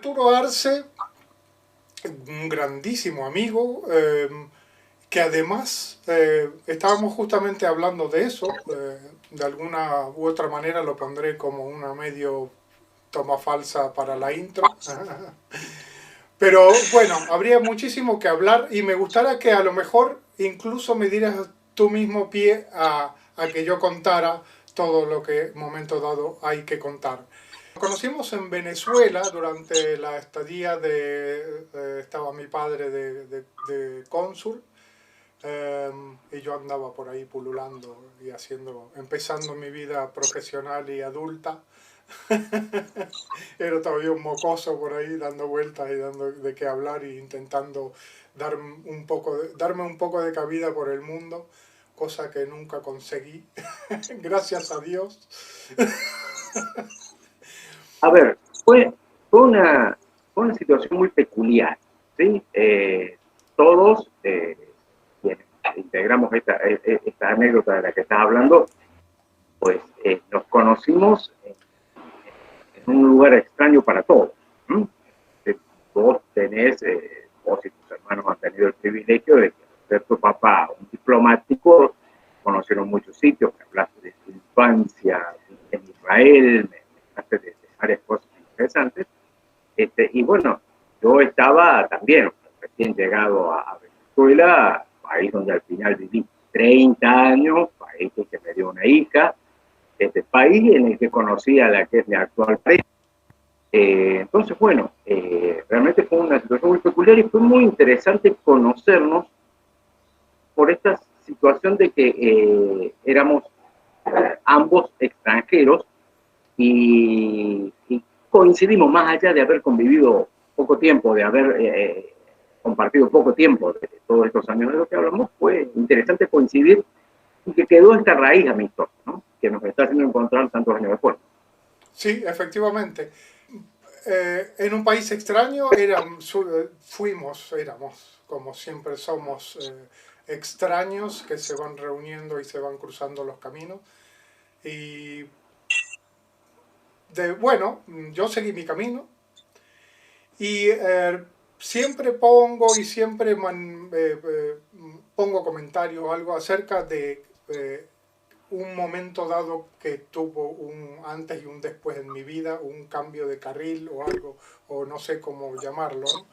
Arturo Arce, un grandísimo amigo, que además estábamos justamente hablando de eso, de alguna u otra manera lo pondré como una medio toma falsa para la intro. Pero bueno, habría muchísimo que hablar y me gustaría que a lo mejor incluso me dieras tú mismo pie a que yo contara todo lo que en momento dado hay que contar. Nos conocimos en Venezuela durante la estadía estaba mi padre de cónsul, y yo andaba por ahí pululando y empezando mi vida profesional y adulta. Era todavía un mocoso por ahí dando vueltas y dando de qué hablar e intentando darme un poco de cabida por el mundo, cosa que nunca conseguí, gracias a Dios. A ver, fue una situación muy peculiar, ¿sí? Todos quienes integramos esta anécdota de la que estás hablando, pues nos conocimos en un lugar extraño para todos. Vos vos y tus hermanos han tenido el privilegio de ser tu papá un diplomático, conocieron muchos sitios, me hablaste de tu infancia en Israel, me hablaste de varias cosas interesantes, y bueno, yo estaba también recién llegado a Venezuela, país donde al final viví 30 años, país que me dio una hija, país en el que conocí a la que es mi actual pareja. Entonces, bueno, realmente fue una situación muy peculiar y fue muy interesante conocernos por esta situación de que éramos ambos extranjeros y coincidimos más allá de haber convivido poco tiempo, de haber compartido poco tiempo de todos estos años de lo que hablamos, fue interesante coincidir y que quedó esta raíz amistosa, ¿no? Que nos está haciendo encontrar tantos años después. Sí, efectivamente. En un país extraño éramos, como siempre somos, extraños que se van reuniendo y se van cruzando los caminos. Y bueno, yo seguí mi camino y siempre pongo comentarios o algo acerca de un momento dado que tuvo un antes y un después en mi vida, un cambio de carril o algo, o no sé cómo llamarlo, ¿no?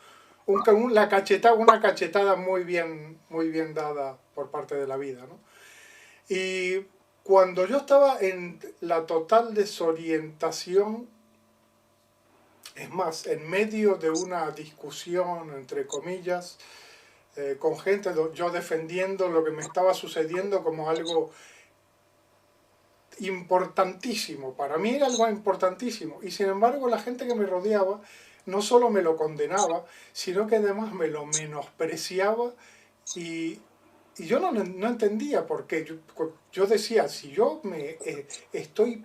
Una cachetada muy bien dada por parte de la vida, ¿no? Y cuando yo estaba en la total desorientación, es más, en medio de una discusión, entre comillas, con gente, yo defendiendo lo que me estaba sucediendo como algo importantísimo, para mí era algo importantísimo, y sin embargo la gente que me rodeaba no solo me lo condenaba, sino que además me lo menospreciaba y, y yo no entendía por qué. Yo decía, si yo estoy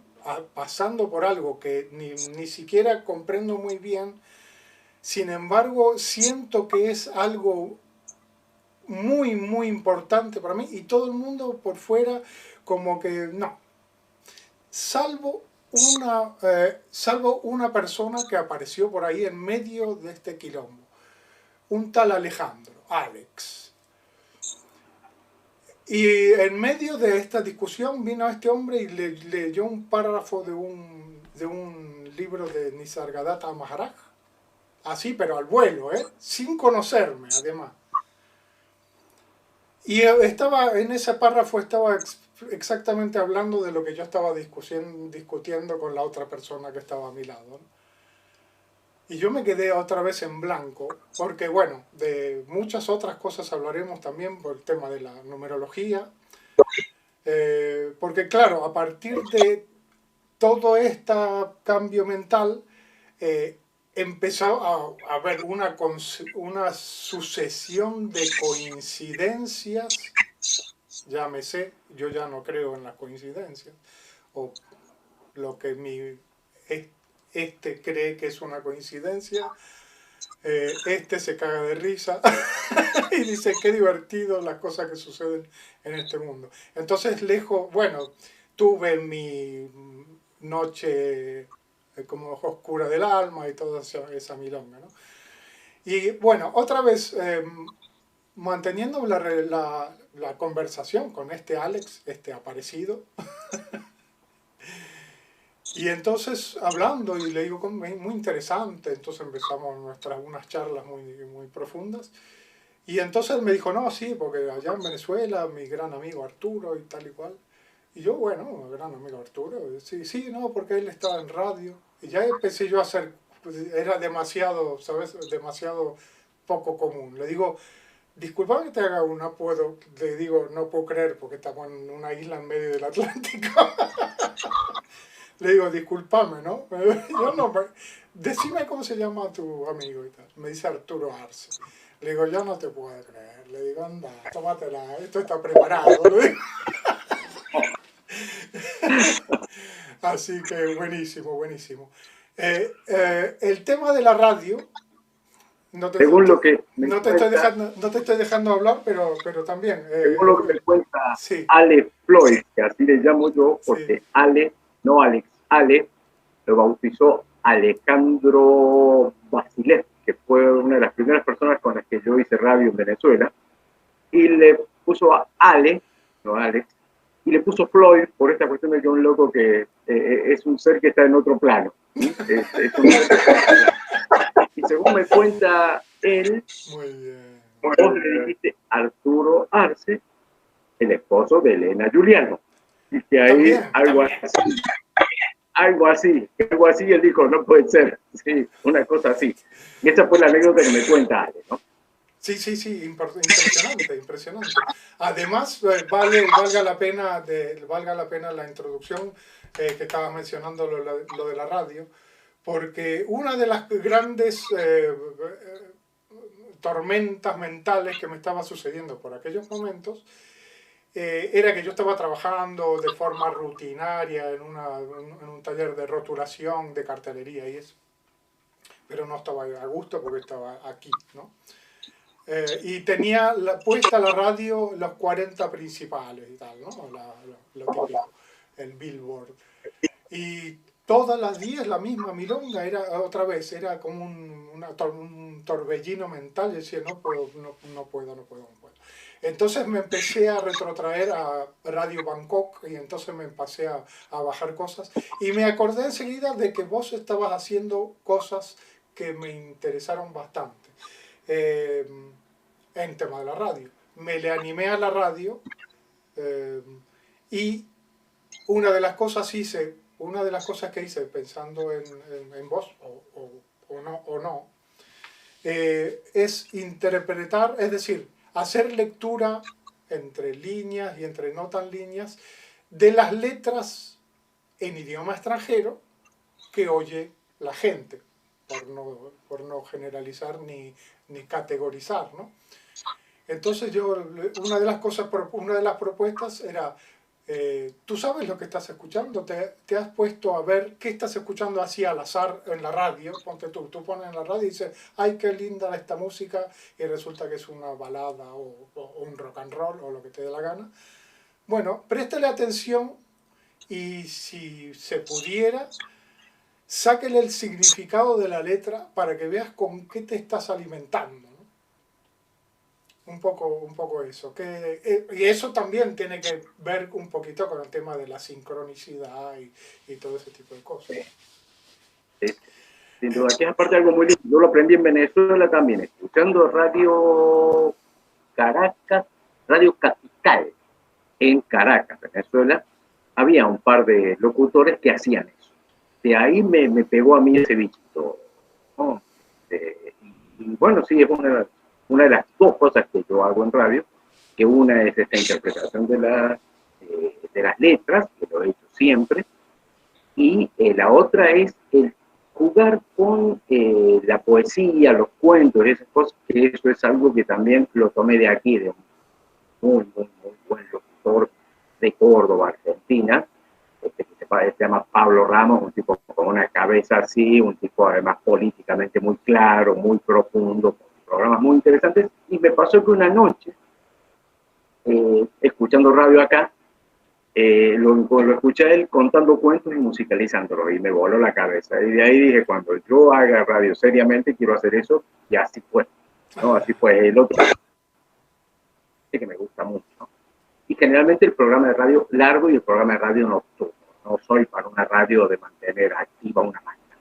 pasando por algo que ni siquiera comprendo muy bien, sin embargo siento que es algo muy importante para mí y todo el mundo por fuera como que no, salvo una persona que apareció por ahí en medio de este quilombo, un tal Alejandro, Alex. Y en medio de esta discusión vino este hombre y leyó un párrafo de un libro de Nisargadatta Maharaj, así pero al vuelo, sin conocerme además. Y en ese párrafo estaba exactamente hablando de lo que yo estaba discutiendo con la otra persona que estaba a mi lado, ¿no? Y yo me quedé otra vez en blanco, porque bueno, de muchas otras cosas hablaremos también por el tema de la numerología, porque claro, a partir de todo este cambio mental, eh, empezó a haber una sucesión de coincidencias. Llámese, yo ya no creo en las coincidencias, o lo que cree que es una coincidencia, este se caga de risa y dice qué divertido las cosas que suceden en este mundo. Entonces, bueno, tuve mi noche como Oscura del Alma y toda esa milonga, ¿no? Y bueno, otra vez, manteniendo la conversación con este Alex, este aparecido, y entonces hablando, y le digo, muy interesante, entonces empezamos unas charlas muy profundas, y entonces él me dijo, no, sí, porque allá en Venezuela, mi gran amigo Arturo y tal y cual. Y yo, bueno, gran amigo Arturo, sí, sí, no, porque él estaba en radio. Y ya empecé yo a hacer, pues, era demasiado, ¿sabes? Demasiado poco común. Le digo, disculpa que te haga una, puedo, le digo, no puedo creer porque estamos en una isla en medio del Atlántico. Le digo, discúlpame, ¿no? Yo no, decime cómo se llama tu amigo y tal. Me dice Arturo Arce. Le digo, yo no te puedo creer. Le digo, anda, tómatela, esto está preparado. Le digo. Así que buenísimo, buenísimo. El tema de la radio, no te, Según lo que me no te estoy cuenta, dejando, no te estoy dejando hablar, pero también. según lo que me cuenta Sí, Ale Floyd, que así le llamo yo, sí, porque Ale, no Alex, Ale, lo bautizó Alejandro Basilev, que fue una de las primeras personas con las que yo hice radio en Venezuela, y le puso a Ale, no Alex, y le puso Floyd por esta cuestión de que un loco que es un ser que está en otro plano. Y según me cuenta él, muy bien. vos le dijiste Arturo Arce, el esposo de Elena Giuliano. Y que ahí También, algo así, él dijo, no puede ser, sí, una cosa así. Y esa fue la anécdota que me cuenta Ale, ¿no? sí, sí, sí, impresionante, impresionante. Además, valga la pena la introducción que estabas mencionando, lo de la radio, porque una de las grandes tormentas mentales que me estaba sucediendo por aquellos momentos era que yo estaba trabajando de forma rutinaria en un taller de rotulación de cartelería y eso, pero no estaba a gusto porque estaba aquí, ¿no? Y tenía puesta la radio los 40 principales y tal, ¿no? Lo típico, el Billboard. Y todas las días la misma milonga, era otra vez, era como un torbellino mental. Yo decía, no puedo, no puedo, no puedo, no puedo. Entonces me empecé a retrotraer a Radio Bangkok y entonces me pasé a bajar cosas. Y me acordé enseguida de que vos estabas haciendo cosas que me interesaron bastante eh, en tema de la radio. Me le animé a la radio eh, y una de las cosas que hice pensando en vos, o no, es interpretar, es decir, hacer lectura entre líneas y entre no tan líneas de las letras en idioma extranjero que oye la gente, por no generalizar ni categorizar, ¿no? Entonces una de las propuestas era, tú sabes lo que estás escuchando, te has puesto a ver qué estás escuchando así al azar en la radio, ponte tú pones en la radio y dices, ay, qué linda esta música, y resulta que es una balada o un rock and roll o lo que te dé la gana. Bueno, préstale atención y si se pudiera, sáquele el significado de la letra para que veas con qué te estás alimentando, ¿no? Un poco eso. Y eso también tiene que ver un poquito con el tema de la sincronicidad y todo ese tipo de cosas. Sí. Sin duda, que es aparte algo muy lindo. Yo lo aprendí en Venezuela también, escuchando Radio Caracas, Radio Capital, en Caracas, Venezuela. Había un par de locutores que hacían eso. De ahí me pegó a mí ese bichito, ¿no? Y bueno, sí, es una de las dos cosas que yo hago en radio, que una es esta interpretación de las letras, que lo he hecho siempre, y la otra es el jugar con la poesía, los cuentos, esas cosas, que eso es algo que también lo tomé de aquí, de un muy buen locutor de Córdoba, Argentina, que se llama Pablo Ramos, un tipo con una cabeza así, un tipo además políticamente muy claro, muy profundo, con programas muy interesantes, y me pasó que una noche, escuchando radio acá, lo escuché a él contando cuentos y musicalizándolos y me voló la cabeza. Y de ahí dije, cuando yo haga radio seriamente, quiero hacer eso, y así fue. ¿No? Así fue. El otro que me gusta mucho, ¿no? Y generalmente el programa de radio largo y el programa de radio nocturno. No soy para una radio de mantener activa una máquina.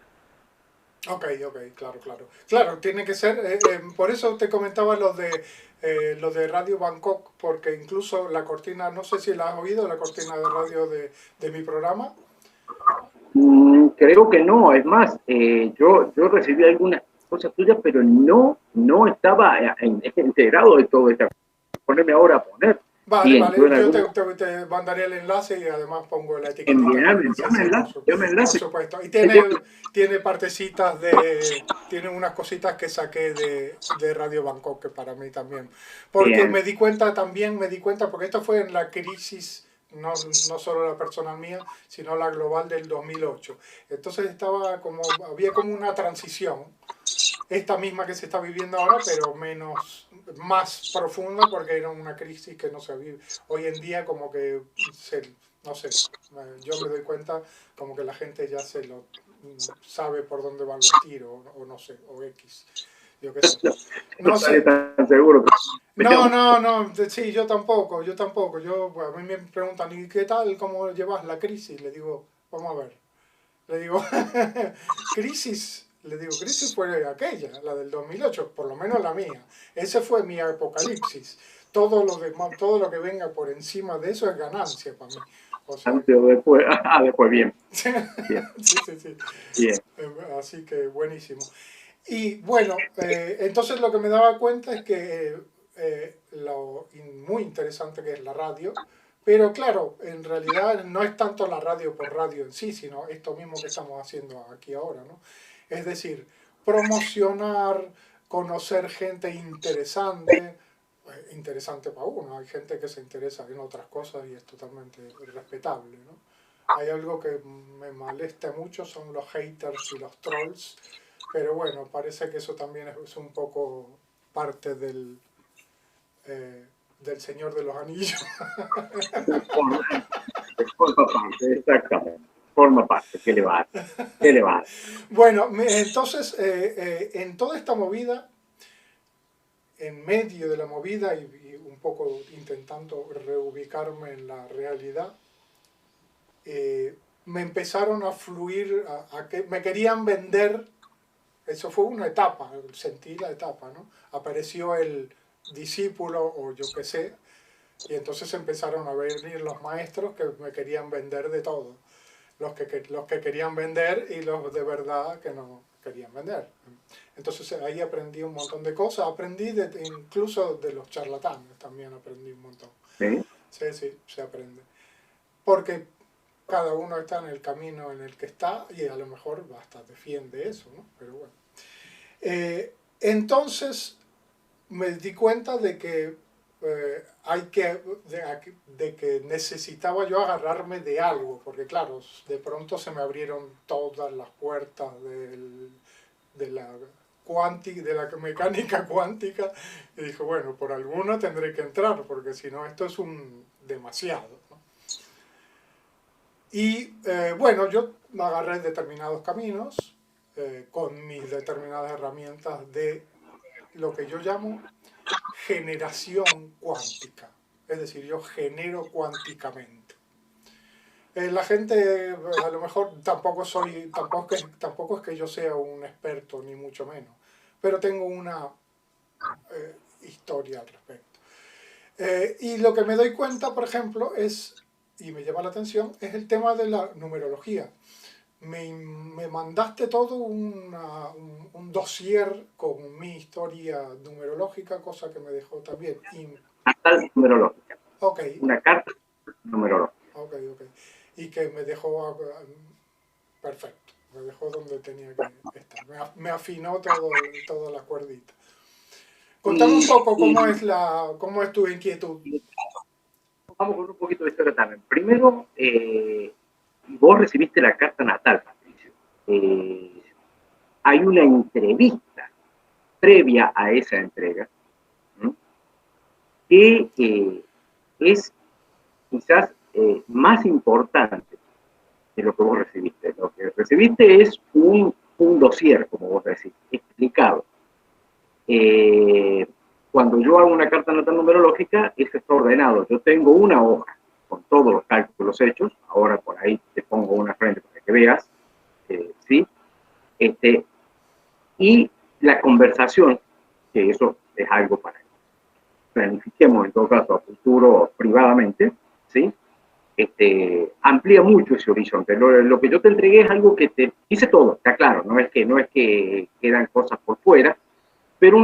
Ok, claro, claro. Claro, tiene que ser, por eso te comentaba lo de Radio Bangkok, porque incluso la cortina, no sé si la has oído, la cortina de radio de mi programa. Creo que no, es más, yo recibí algunas cosas tuyas, pero no estaba integrado de todo esto. Ponerme ahora a poner. Vale, Bien, yo vale, en yo alguna... te mandaré el enlace y además pongo la etiquetita Enviame, también. Sí, sí, enviame por enlace. supuesto. Y tiene partecitas tiene unas cositas que saqué de Radio Bangkok, que para mí también. Porque Bien, me di cuenta, porque esto fue en la crisis, no solo la personal mía, sino la global del 2008. Entonces había como una transición, esta misma que se está viviendo ahora, pero más profunda, porque era una crisis que no se vive. Hoy en día como que, no sé, yo me doy cuenta como que la gente ya sabe por dónde van los tiros, o no sé, o X, yo qué sé. no No estaré sé. tan seguro. No, sí, yo tampoco. A mí me preguntan, ¿y qué tal? ¿Cómo llevas la crisis? Le digo, vamos a ver. Le digo, crisis fue aquella, la del 2008, por lo menos la mía. Ese fue mi apocalipsis. Todo lo que venga por encima de eso es ganancia para mí. O sea, Antes o después, después, bien, bien, sí. bien. Así que buenísimo. Y bueno, entonces lo que me daba cuenta es que muy interesante que es la radio, pero claro, en realidad no es tanto la radio por radio en sí, sino esto mismo que estamos haciendo aquí ahora, ¿no? Es decir, promocionar, conocer gente interesante para uno. Hay gente que se interesa en otras cosas y es totalmente respetable, ¿no? Hay algo que me molesta mucho, son los haters y los trolls, pero bueno, parece que eso también es un poco parte del Señor de los Anillos. Forma parte, exactamente. Forma parte, ¿qué le va a hacer? ¿Qué le va a hacer? Bueno, entonces, en toda esta movida, en medio de la movida y un poco intentando reubicarme en la realidad, me empezaron a fluir, a que me querían vender. Eso fue una etapa, sentí la etapa, ¿no? Apareció el discípulo o yo qué sé, y entonces empezaron a venir los maestros que me querían vender de todo. Los que querían vender y los de verdad que no querían vender. Entonces ahí aprendí un montón de cosas, incluso de los charlatanes también aprendí un montón. ¿Sí? Sí, se aprende. Porque cada uno está en el camino en el que está y a lo mejor hasta defiende eso, ¿no? Pero bueno. Entonces me di cuenta de que de que necesitaba yo agarrarme de algo, porque claro, de pronto se me abrieron todas las puertas de de la mecánica cuántica y dije, bueno, por alguna tendré que entrar, porque si no esto es un demasiado, ¿no? Y bueno, yo me agarré determinados caminos con mis determinadas herramientas de lo que yo llamo generación cuántica. Es decir, yo genero cuánticamente. La gente, a lo mejor tampoco es que yo sea un experto, ni mucho menos, pero tengo una historia al respecto. Y lo que me doy cuenta, por ejemplo, y me llama la atención, es el tema de la numerología. Me mandaste todo un dossier con mi historia numerológica, cosa que me dejó también. Carta numerológica. Ok, Una carta numerológica. ok. Y que me dejó perfecto, me dejó donde tenía que estar. Me afinó toda la cuerdita. Contame un poco Y cómo es tu inquietud. vamos con un poquito de historia también. Primero, vos recibiste la carta natal, Patricio. Hay una entrevista previa a esa entrega, ¿no? Que es quizás más importante de lo que vos recibiste. Lo que recibiste es un dossier, como vos decís, explicado. Cuando yo hago una carta natal numerológica, eso está ordenado. Yo tengo una hoja con todos los cálculos hechos. Ahora por ahí te pongo una frente para que veas. ¿Sí? Y la conversación, que eso es algo para que planifiquemos en todo caso a futuro privadamente, ¿sí? Amplía mucho ese horizonte. Lo que yo te entregué es algo que te dice todo, está claro, no es que quedan cosas por fuera, pero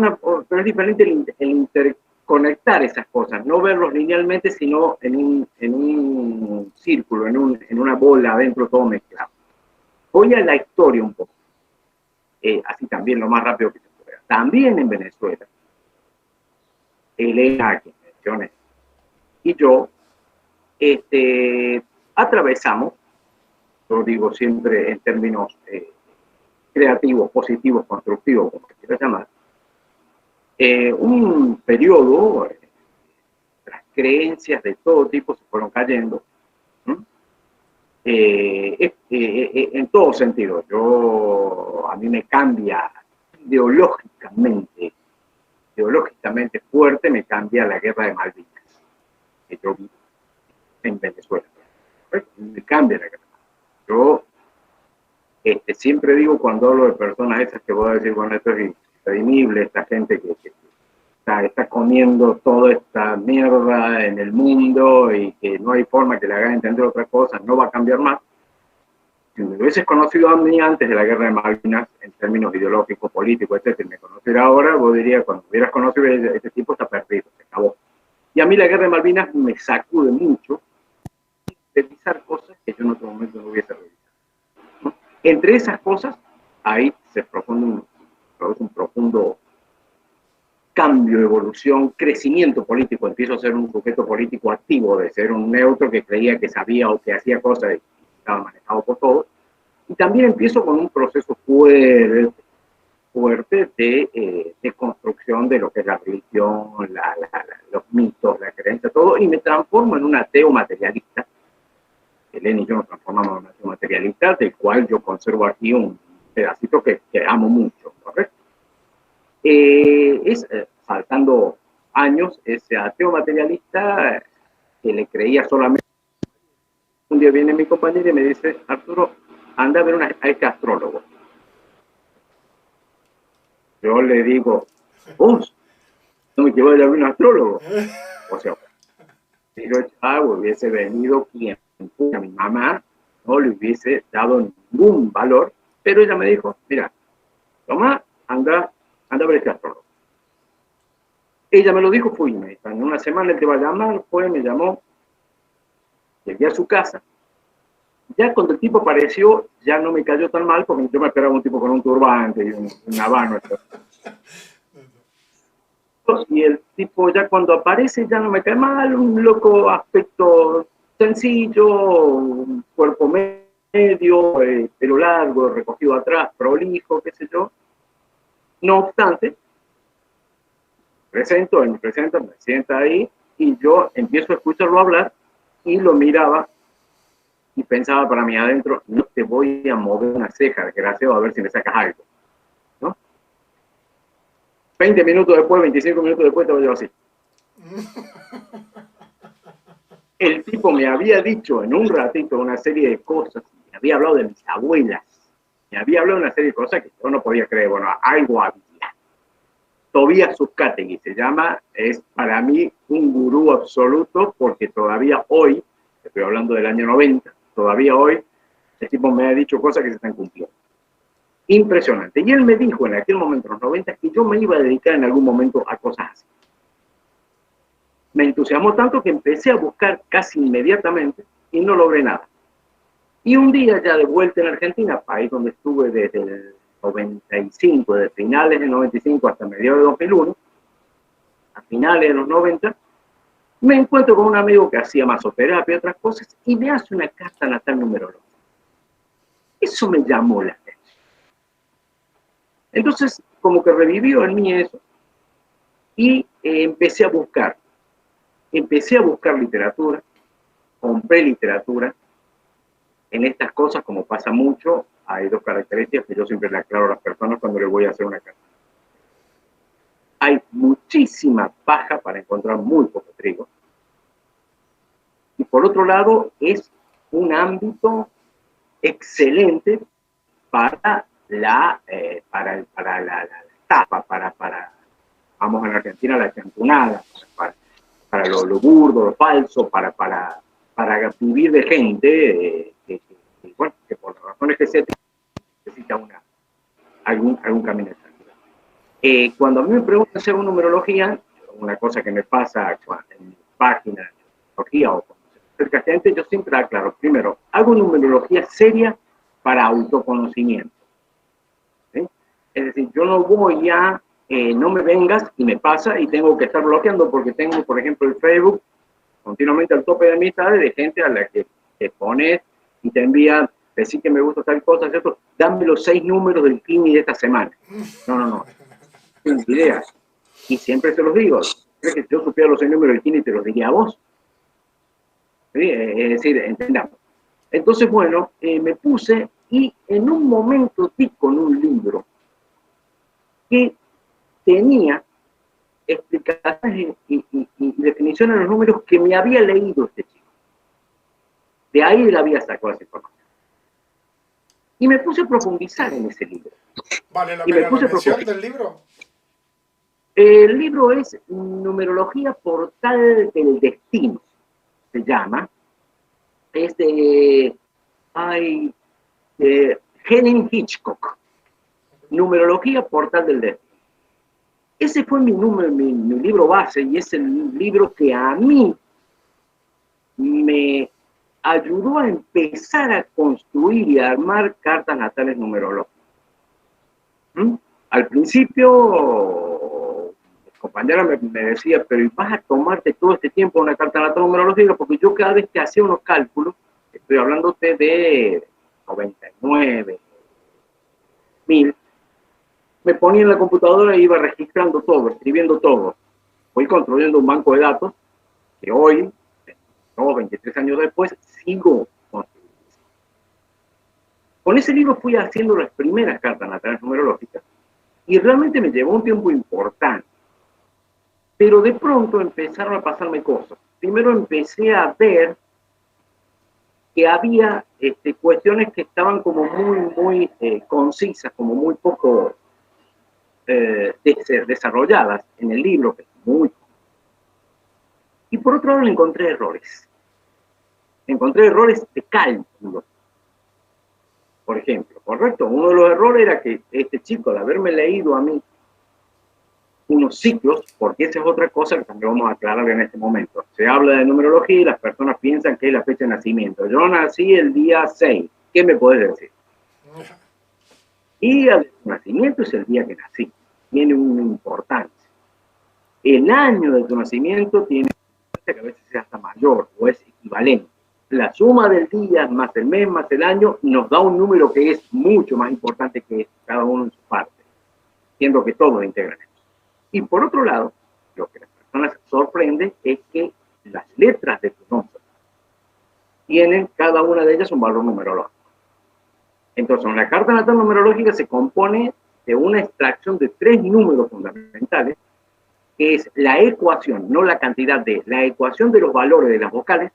es diferente el interconectar esas cosas, no verlos linealmente, sino en un círculo, en una bola adentro todo mezclado. Voy a la historia un poco, así también lo más rápido que se pueda. También en Venezuela, Elena, que mencioné, y yo, atravesamos, lo digo siempre en términos creativos, positivos, constructivos, como se quiera llamar, un periodo, las creencias de todo tipo se fueron cayendo, en todo sentido. A mí me cambia ideológicamente fuerte, me cambia la guerra de Malvinas, que yo vi en Venezuela. Me cambia la guerra. Yo siempre digo cuando hablo de personas esas que voy a decir, bueno, esto es inteligible, esta gente que está comiendo toda esta mierda en el mundo y que no hay forma que le haga entender otra cosa, no va a cambiar más. Si me hubieses conocido a mí antes de la guerra de Malvinas, en términos ideológicos, políticos, etcétera, me conociera ahora, vos dirías, cuando hubieras conocido, este tipo está perdido, se acabó. Y a mí la guerra de Malvinas me sacude mucho revisar cosas que yo en otro momento no hubiese revisado. ¿No? Entre esas cosas, ahí se produce un profundo cambio, evolución, crecimiento político. Empiezo a ser un sujeto político activo, de ser un neutro que creía que sabía o que hacía cosas y estaba manejado por todos. Y también empiezo con un proceso fuerte de construcción de lo que es la religión, los mitos, la creencia, todo, y me transformo en un ateo materialista. Elena y yo nos transformamos en un ateo materialista, del cual yo conservo aquí un pedacito que amo mucho, ¿correcto? Faltando años, ese ateo materialista que le creía solamente. Un día viene mi compañero y me dice, Arturo, anda a ver a este astrólogo. Yo le digo, vos, no me llevas a ver un astrólogo. O sea, si yo hubiese venido quien, a mi mamá, no le hubiese dado ningún valor, pero ella me dijo, mira, toma, anda a ver este astrólogo. Ella me lo dijo, fui, me dijo, en una semana él te va a llamar, me llamó, llegué a su casa. Ya cuando el tipo apareció, ya no me cayó tan mal, porque yo me esperaba un tipo con un turbante y un habano. Y el tipo ya cuando aparece ya no me cae mal, un loco aspecto sencillo, un cuerpo medio, pelo largo, recogido atrás, prolijo, qué sé yo. No obstante, él me presenta, me sienta ahí y yo empiezo a escucharlo hablar y lo miraba y pensaba para mí adentro, no te voy a mover una ceja, desgraciado, a ver si me sacas algo, ¿no? 20 minutos después, 25 minutos después, estaba yo así. El tipo me había dicho en un ratito una serie de cosas, me había hablado de mis abuelas, me había hablado de una serie de cosas que yo no podía creer, bueno, algo había. Tobías Uzcategui se llama, es para mí un gurú absoluto, porque todavía hoy, estoy hablando del año 90, todavía hoy, el tipo me ha dicho cosas que se están cumpliendo. Impresionante. Y él me dijo en aquel momento, en los 90, que yo me iba a dedicar en algún momento a cosas así. Me entusiasmó tanto que empecé a buscar casi inmediatamente y no logré nada. Y un día ya de vuelta en Argentina, país donde estuve desde el 95, de finales del 95 hasta mediados de 2001, a finales de los 90, me encuentro con un amigo que hacía masoterapia y otras cosas y me hace una carta natal numerológica. Eso me llamó la atención. Entonces, como que revivió en mí eso y empecé a buscar literatura, compré literatura. En estas cosas, como pasa mucho, hay dos características que yo siempre le aclaro a las personas cuando les voy a hacer una carta. Hay muchísima paja para encontrar muy poco trigo. Y por otro lado, es un ámbito excelente para la tapa, vamos en Argentina, la chantunada, para lo burdo, lo falso, para vivir de gente bueno, que por las razones que sea necesita algún camino de salida. Cuando a mí me preguntan hacer una numerología, una cosa que me pasa en mi página de numerología o cuando se acerca gente, yo siempre aclaro, primero, hago numerología seria para autoconocimiento. ¿Sí? Es decir, yo no voy a, no me vengas y me pasa y tengo que estar bloqueando porque tengo, por ejemplo, el Facebook continuamente al tope de amistades de gente a la que te pones y te envía, decir que me gusta tal cosa, ¿cierto? Dame los 6 números del Kini de esta semana. No tengo idea. Y siempre se los digo. ¿Crees que si yo supiera los 6 números del Kini te los diría a vos? ¿Sí? Es decir, entendamos. Entonces, bueno, me puse y en un momento di con un libro que tenía explicaciones y definiciones de los números que me había leído este chico. De ahí él había sacado esa información. Y me puse a profundizar en ese libro. ¿Vale la pena la mención del libro? El libro es Numerología Portal del Destino, se llama. Es de Helen Hitchcock. Numerología Portal del Destino. Ese fue mi libro base y es el libro que a mí me ayudó a empezar a construir y a armar cartas natales numerológicas. Al principio, mi compañera me decía, pero ¿vas a tomarte todo este tiempo una carta natal numerológica? Porque yo cada vez que hacía unos cálculos, estoy hablándote de 99, 1000, me ponía en la computadora e iba registrando todo, escribiendo todo. Voy construyendo un banco de datos que hoy, 23 años después, sigo construyendo. Con ese libro fui haciendo las primeras cartas natales numerológicas y realmente me llevó un tiempo importante. Pero de pronto empezaron a pasarme cosas. Primero empecé a ver que había cuestiones que estaban como muy concisas, como muy poco desarrolladas en el libro, que es muy... Y por otro lado encontré errores. Encontré errores de cálculo. Por ejemplo, ¿correcto? Uno de los errores era que este chico, al haberme leído a mí unos ciclos, porque esa es otra cosa que también vamos a aclarar en este momento. Se habla de numerología y las personas piensan que es la fecha de nacimiento. Yo nací el día 6. ¿Qué me puedes decir? Y el nacimiento es el día que nací. Tiene una importancia. El año de tu nacimiento tiene una importancia que a veces es hasta mayor o es equivalente. La suma del día más el mes más el año nos da un número que es mucho más importante que cada uno en su parte, siendo que todos integran eso. Y por otro lado, lo que las personas sorprende es que las letras de tu nombre tienen cada una de ellas un valor numerológico. Entonces, una carta natal numerológica se compone de una extracción de 3 números fundamentales, que es la ecuación, no la cantidad de, la ecuación de los valores de las vocales,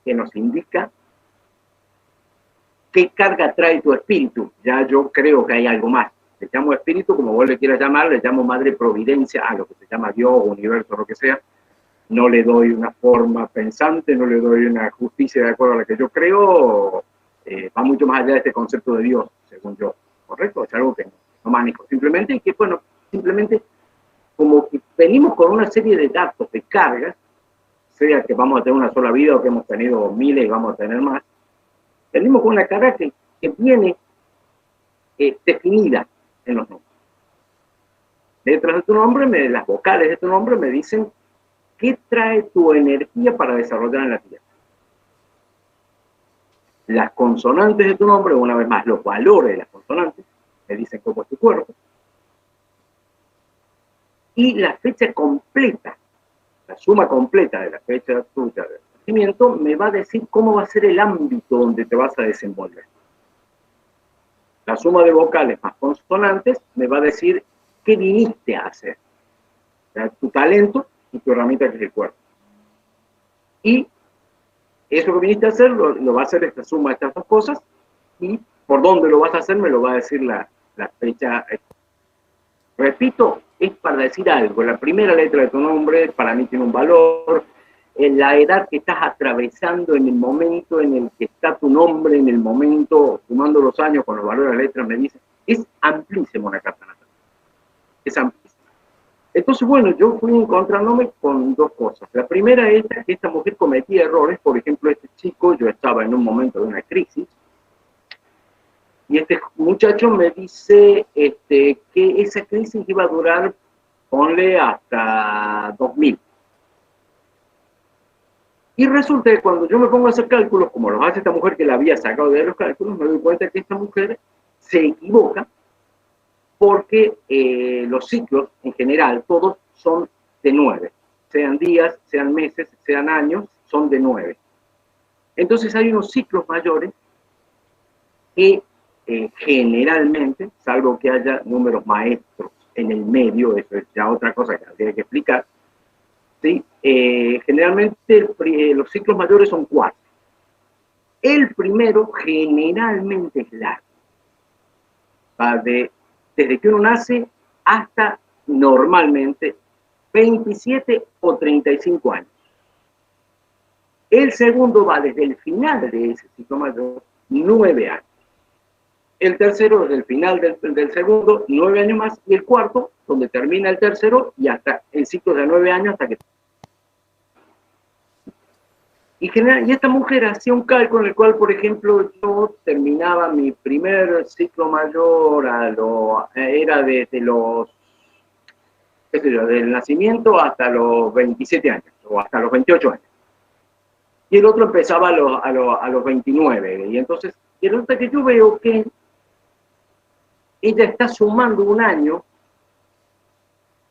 que nos indica qué carga trae tu espíritu. Ya yo creo que hay algo más. Le llamo espíritu, como vos le quieras llamar, le llamo madre providencia, a lo que se llama Dios, universo, lo que sea. No le doy una forma pensante, no le doy una justicia de acuerdo a la que yo creo. Va mucho más allá de este concepto de Dios, según yo. ¿Correcto? Es algo que no manejo. Simplemente, y que bueno, simplemente como que venimos con una serie de datos, de cargas, sea que vamos a tener una sola vida o que hemos tenido miles y vamos a tener más, venimos con una carga que viene definida en los nombres. Letras de tu nombre, las vocales de tu nombre me dicen qué trae tu energía para desarrollar en la tierra. Las consonantes de tu nombre, una vez más, los valores de las consonantes, me dicen cómo es tu cuerpo. Y la fecha completa, la suma completa de la fecha tuya de nacimiento me va a decir cómo va a ser el ámbito donde te vas a desenvolver. La suma de vocales más consonantes me va a decir qué viniste a hacer. O sea, tu talento y tu herramienta que es el cuerpo. Y eso que viniste a hacer lo va a hacer esta suma de estas dos cosas, y por dónde lo vas a hacer me lo va a decir la fecha. Repito, es para decir algo. La primera letra de tu nombre para mí tiene un valor. En la edad que estás atravesando, en el momento en el que está tu nombre, en el momento, sumando los años con los valores de la letra, me dice, es amplísimo una carta natal. Es amplísimo. Entonces, bueno, yo fui encontrándome con dos cosas. La primera es que esta mujer cometía errores. Por ejemplo, este chico, yo estaba en un momento de una crisis, y este muchacho me dice que esa crisis iba a durar, ponle, hasta 2000. Y resulta que cuando yo me pongo a hacer cálculos, como los hace esta mujer que la había sacado de los cálculos, me doy cuenta que esta mujer se equivoca, porque los ciclos, en general, todos son de 9. Sean días, sean meses, sean años, son de 9. Entonces hay unos ciclos mayores que generalmente, salvo que haya números maestros en el medio, eso es ya otra cosa que habría que explicar, ¿sí? Generalmente los ciclos mayores son 4. El primero generalmente es largo. Va desde que uno nace hasta normalmente 27 o 35 años. El segundo va desde el final de ese ciclo mayor, 9 años. El tercero desde el final del segundo, 9 años más. Y el cuarto, donde termina el tercero, y hasta el ciclo de 9 años hasta que... Y esta mujer hacía un cálculo en el cual, por ejemplo, yo terminaba mi primer ciclo mayor era desde los, qué sé yo, del nacimiento hasta los 27 años, o hasta los 28 años. Y el otro empezaba a los 29. Y entonces, y resulta que yo veo que ella está sumando un año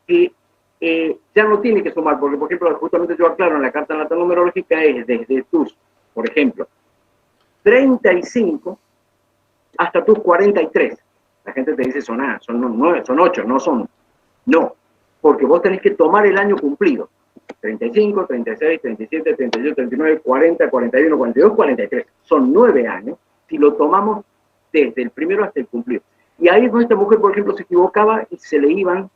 que ya no tiene que sumar, porque, por ejemplo, justamente yo aclaro en la carta natal numerológica, es desde tus, por ejemplo, 35 hasta tus 43. La gente te dice son 9, son 8, no son. No, porque vos tenés que tomar el año cumplido. 35, 36, 37, 38, 39, 40, 41, 42, 43. Son 9 años si lo tomamos desde el primero hasta el cumplido. Y ahí es donde esta mujer, por ejemplo, se equivocaba y se le iban.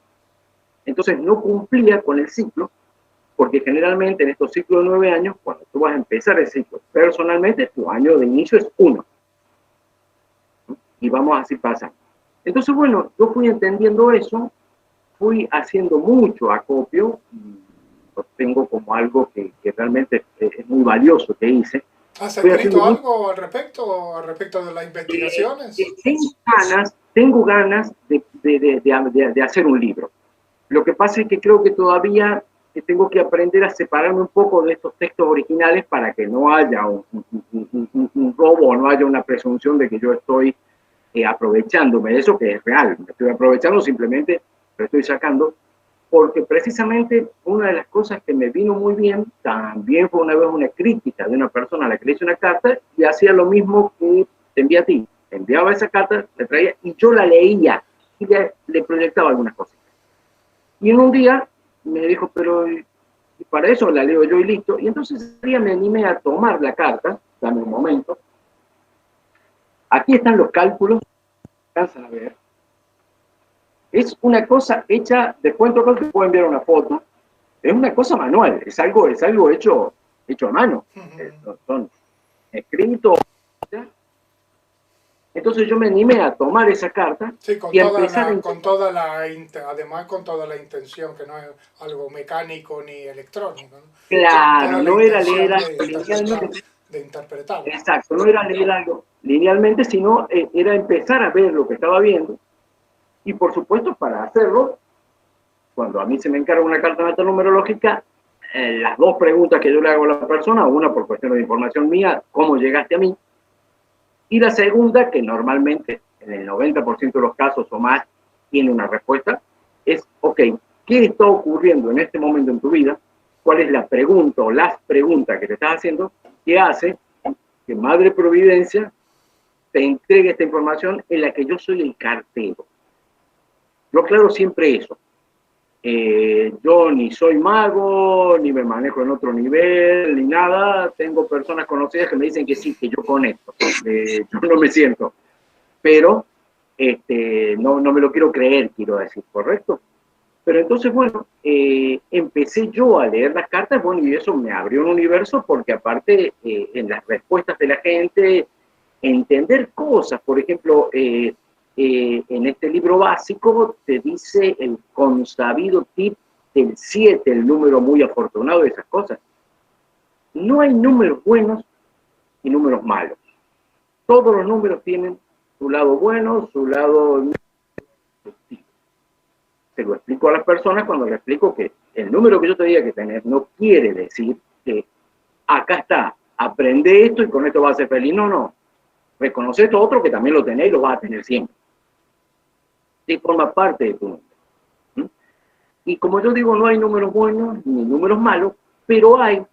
Entonces no cumplía con el ciclo, porque generalmente en estos ciclos de 9 años, cuando tú vas a empezar el ciclo personalmente, tu año de inicio es 1. Y vamos así pasando. Entonces, bueno, yo fui entendiendo eso, fui haciendo mucho acopio, lo tengo como algo que realmente es muy valioso que hice. ¿Has escrito algo al respecto de las investigaciones? Tengo ganas de hacer un libro. Lo que pasa es que creo que todavía tengo que aprender a separarme un poco de estos textos originales para que no haya un robo o no haya una presunción de que yo estoy aprovechándome de eso, que es real. Me estoy aprovechando, simplemente lo estoy sacando, porque precisamente una de las cosas que me vino muy bien también fue una vez una crítica de una persona a la que le hice una carta y hacía lo mismo que te envía a ti. Enviaba esa carta, le traía y yo la leía y le proyectaba algunas cosas. Y en un día me dijo, pero y para eso la leo yo y listo. Y entonces ese día me animé a tomar la carta, dame un momento. Aquí están los cálculos, alcanzan a ver. Es una cosa hecha, después en todo caso te puedo enviar una foto, es una cosa manual, es algo hecho a mano. Son escritos. Entonces yo me animé a tomar esa carta, sí, y empezar además con toda la intención, que no es algo mecánico ni electrónico, ¿no? Claro, no era leer de interpretar. Exacto, no era leer algo linealmente, sino era empezar a ver lo que estaba viendo. Y por supuesto, para hacerlo, cuando a mí se me encarga una carta natal numerológica, las dos preguntas que yo le hago a la persona, una por cuestiones de información mía, ¿cómo llegaste a mí? Y la segunda, que normalmente en el 90% de los casos o más tiene una respuesta, es, ok, ¿qué está ocurriendo en este momento en tu vida cuál es la pregunta o las preguntas que te estás haciendo que hace que Madre Providencia te entregue esta información en la que yo soy el cartero. Yo aclaro siempre eso. Yo ni soy mago, ni me manejo en otro nivel, ni nada. Tengo personas conocidas que me dicen que sí, que yo conecto. Yo no me siento. Pero no me lo quiero creer, quiero decir, ¿correcto? Pero entonces, bueno, empecé yo a leer las cartas, bueno, y eso me abrió un universo porque aparte en las respuestas de la gente, entender cosas, por ejemplo, en este libro básico te dice el consabido tip del 7, el número muy afortunado de esas cosas. No hay números buenos y números malos. Todos los números tienen su lado bueno, su lado negativo. Se lo explico a las personas cuando les explico que el número que yo te diga que tenés no quiere decir que acá está, aprende esto y con esto vas a ser feliz. No, no. Reconoce esto otro que también lo tenés y lo vas a tener siempre. Sí, forma parte de tu número. ¿Mm? Y como yo digo, no hay números buenos ni números malos, pero hay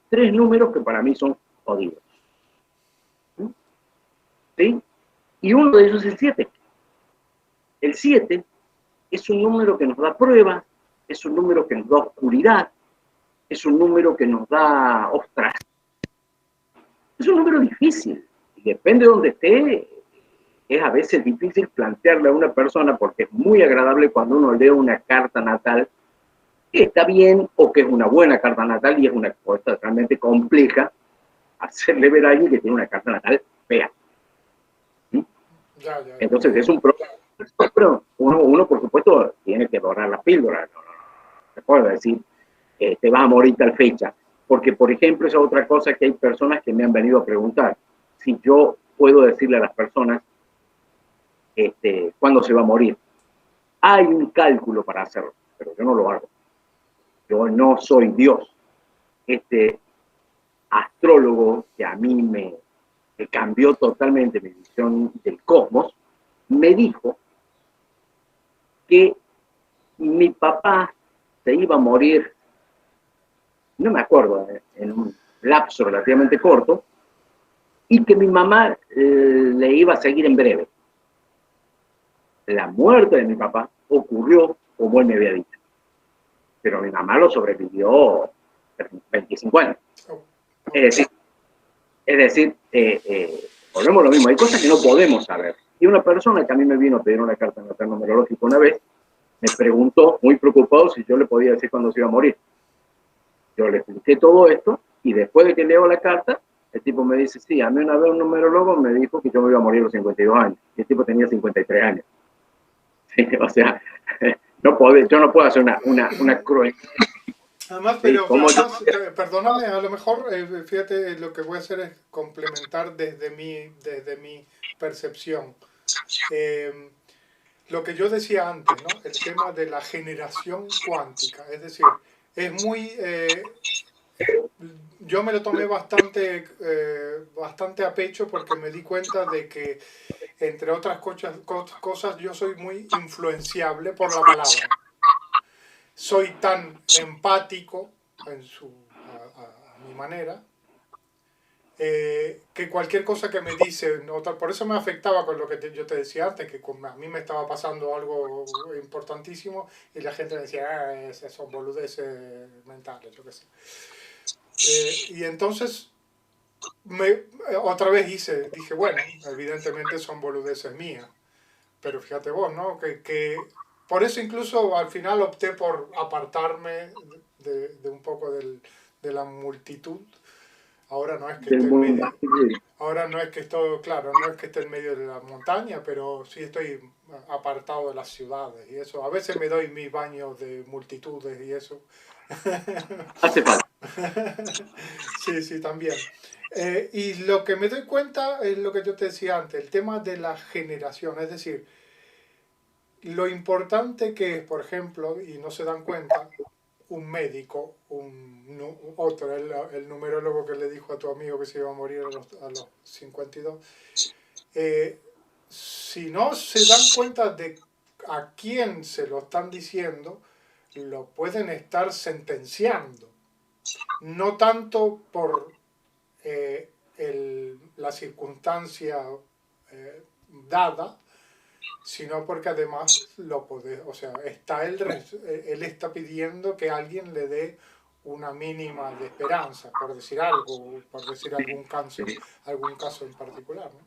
3 números que para mí son jodidos. ¿Mm? ¿Sí? Y uno de ellos es el 7. El 7 es un número que nos da pruebas, es un número que nos da oscuridad, es un número que nos da ostracismo. Es un número difícil. Y depende de donde esté, es a veces difícil plantearle a una persona porque es muy agradable cuando uno lee una carta natal que está bien o que es una buena carta natal y es una cosa realmente compleja hacerle ver a alguien que tiene una carta natal fea. ¿Sí? Entonces es un problema. Pero uno, por supuesto, tiene que dorar la píldora. No se puede decir, te vas a morir tal fecha. Porque, por ejemplo, esa otra cosa que hay personas que me han venido a preguntar. Si yo puedo decirle a las personas cuándo se va a morir. Hay un cálculo para hacerlo, pero yo no lo hago. Yo no soy Dios. Este astrólogo que a mí me cambió totalmente mi visión del cosmos, me dijo que mi papá se iba a morir, no me acuerdo, en un lapso relativamente corto, y que mi mamá le iba a seguir en breve. La muerte de mi papá ocurrió como él me había dicho, pero mi mamá lo sobrevivió 25 años. Es decir, volvemos a lo mismo, hay cosas que no podemos saber. Y una persona que a mí me vino a pedir una carta natal numerológica una vez, me preguntó, muy preocupado, si yo le podía decir cuándo se iba a morir. Yo le expliqué todo esto, y después de que leo la carta, el tipo me dice, sí, a mí una vez un numerólogo me dijo que yo me iba a morir a los 52 años, y el tipo tenía 53 años. Sí, o sea, yo no puedo hacer una cruel. Además, pero además, perdóname, a lo mejor, fíjate, lo que voy a hacer es complementar desde mi percepción. Lo que yo decía antes, ¿no? El tema de la generación cuántica, es decir, es muy... yo me lo tomé bastante a pecho porque me di cuenta de que, entre otras cosas, yo soy muy influenciable por la palabra. Soy tan empático a mi manera, que cualquier cosa que me dice, por eso me afectaba con lo que yo te decía antes, que a mí me estaba pasando algo importantísimo y la gente me decía, son boludeces mentales, yo qué sé. Y entonces, otra vez dije, bueno, evidentemente son boludeces mías, pero fíjate vos, ¿no? Que por eso incluso al final opté por apartarme de un poco de la multitud. Ahora no es que esté en medio, ahora no es que estoy, claro, no es que esté en medio de la montaña, pero sí estoy apartado de las ciudades y eso. A veces me doy mis baños de multitudes y eso. Hace falta. Sí, sí, también. Y lo que me doy cuenta es lo que yo te decía antes, el tema de la generación, es decir, lo importante que es, por ejemplo, y no se dan cuenta, un médico, otro, el numerólogo que le dijo a tu amigo que se iba a morir a los 52, si no se dan cuenta de a quién se lo están diciendo, lo pueden estar sentenciando, no tanto por la circunstancia dada, sino porque además lo puede, o sea, él está pidiendo que alguien le dé una mínima de esperanza, por decir algo, por decir algún caso en particular, ¿no?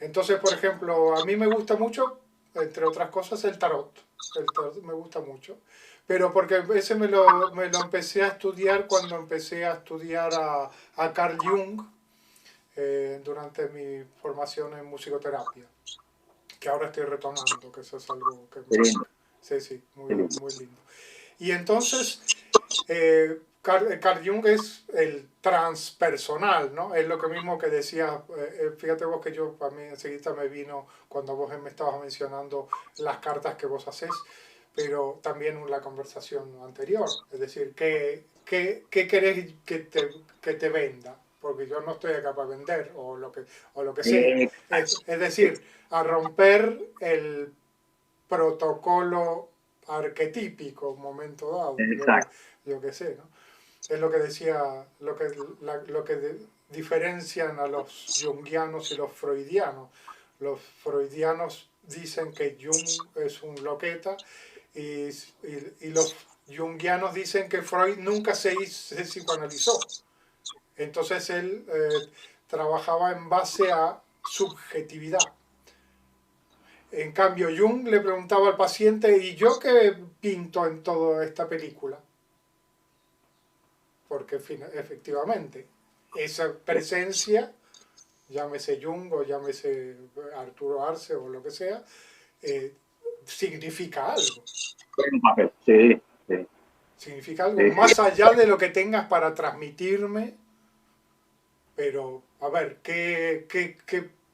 Entonces, por ejemplo, a mí me gusta mucho, entre otras cosas, el tarot. El tarot me gusta mucho. Pero porque ese me lo empecé a estudiar cuando empecé a estudiar a Carl Jung durante mi formación en musicoterapia, que ahora estoy retomando, que eso es algo que sí, sí, muy, muy lindo. Y entonces, Carl Jung es el transpersonal, ¿no? Es lo que mismo que decía, fíjate vos que yo, a mí enseguida me vino cuando vos me estabas mencionando las cartas que vos hacés, pero también en la conversación anterior, es decir, ¿qué querés que te venda? Porque yo no estoy acá para vender, o lo que sea. Es decir, a romper el protocolo arquetípico, momento dado, yo que sé, ¿no? Es lo que decía, lo que diferencian a los jungianos y los freudianos. Los freudianos dicen que Jung es un loqueta y los jungianos dicen que Freud nunca se psicoanalizó. Entonces él trabajaba en base a subjetividad. En cambio, Jung le preguntaba al paciente, ¿y yo qué pinto en toda esta película? Porque efectivamente, esa presencia, llámese Jung o llámese Arturo Arce o lo que sea, significa algo. Sí, sí. Significa algo más allá de lo que tengas para transmitirme, pero a ver, ¿qué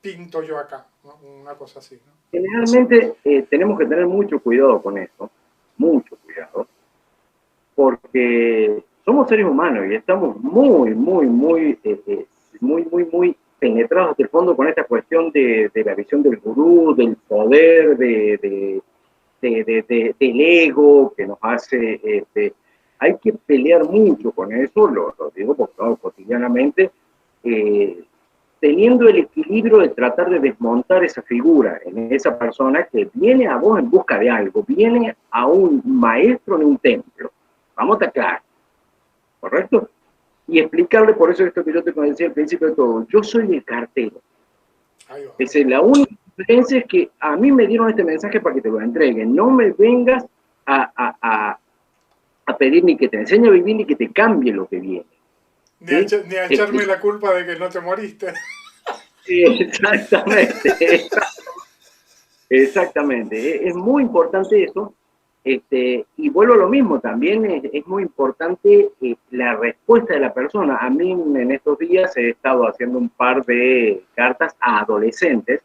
pinto yo acá? ¿No? Una cosa así, ¿no? Generalmente tenemos que tener mucho cuidado con eso, mucho cuidado, porque somos seres humanos y estamos muy penetrados de fondo con esta cuestión de la visión del gurú, del poder, del ego que nos hace... hay que pelear mucho con eso, lo digo porque cotidianamente, teniendo el equilibrio de tratar de desmontar esa figura en esa persona que viene a vos en busca de algo, viene a un maestro en un templo, vamos a estar claros, ¿correcto? Y explicarle, por eso esto que yo te decía al principio de todo, yo soy el cartero. Esa es la única diferencia, es que a mí me dieron este mensaje para que te lo entreguen, no me vengas a pedir ni que te enseñe a vivir ni que te cambie lo que viene. Ni a echarme la culpa de que no te moriste. Exactamente. Exactamente. Es muy importante eso. Y vuelvo a lo mismo, también es muy importante la respuesta de la persona. A mí en estos días he estado haciendo un par de cartas a adolescentes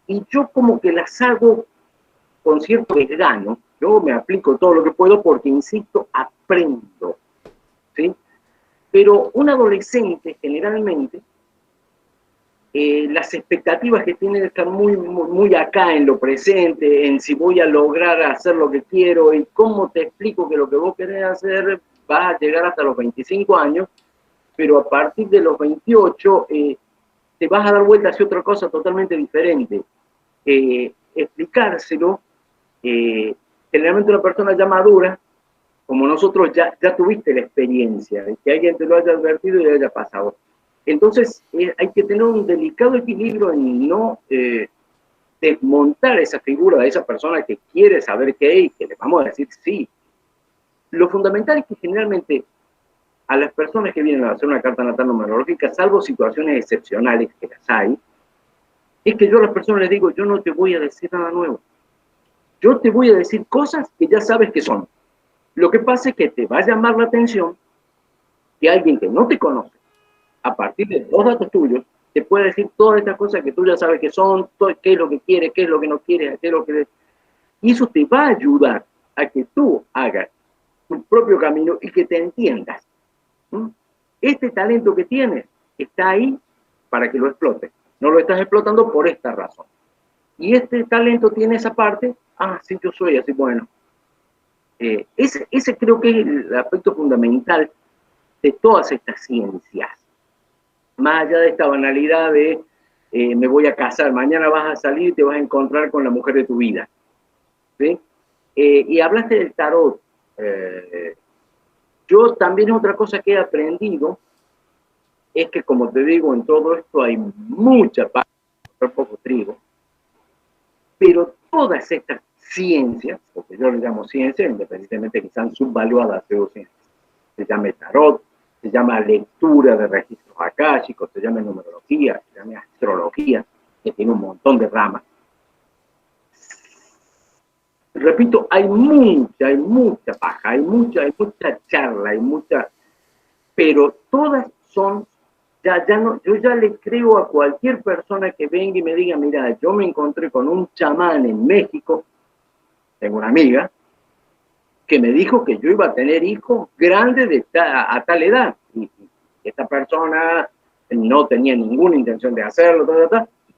y yo como que las hago con cierto desgano. Yo me aplico todo lo que puedo porque, insisto, aprendo, ¿sí? Pero un adolescente generalmente, las expectativas que tiene están muy acá en lo presente, en si voy a lograr hacer lo que quiero y cómo te explico que lo que vos querés hacer va a llegar hasta los 25 años, pero a partir de los 28 te vas a dar vuelta hacia otra cosa totalmente diferente. Explicárselo, generalmente una persona ya madura, como nosotros ya tuviste la experiencia, de que alguien te lo haya advertido y le haya pasado. Entonces hay que tener un delicado equilibrio en no desmontar esa figura de esa persona que quiere saber qué es y que le vamos a decir sí. Lo fundamental es que generalmente a las personas que vienen a hacer una carta natal numerológica, salvo situaciones excepcionales que las hay, es que yo a las personas les digo, yo no te voy a decir nada nuevo. Yo te voy a decir cosas que ya sabes que son. Lo que pasa es que te va a llamar la atención que alguien que no te conoce, a partir de los datos tuyos, te puede decir todas estas cosas que tú ya sabes que son, qué es lo que quiere, qué es lo que no quiere, qué es lo que... Y eso te va a ayudar a que tú hagas tu propio camino y que te entiendas. Este talento que tienes está ahí para que lo explotes. No lo estás explotando por esta razón. Y este talento tiene esa parte, sí, yo soy así, bueno. Ese creo que es el aspecto fundamental de todas estas ciencias. Más allá de esta banalidad de me voy a casar, mañana vas a salir y te vas a encontrar con la mujer de tu vida. ¿Sí? Y hablaste del tarot. Yo también otra cosa que he aprendido es que, como te digo, en todo esto hay mucha paz, poco trigo, pero todas estas ciencias, porque yo le llamo ciencia, independientemente de que están subvaluadas pseudociencias, se llama tarot, se llama lectura de registros akáshicos, se llama numerología, se llama astrología, que tiene un montón de ramas. Repito, hay mucha paja, hay mucha charla, pero todas son, yo ya le creo a cualquier persona que venga y me diga, mira, yo me encontré con un chamán en México, tengo una amiga, que me dijo que yo iba a tener hijos grandes a tal edad, y esta persona no tenía ninguna intención de hacerlo,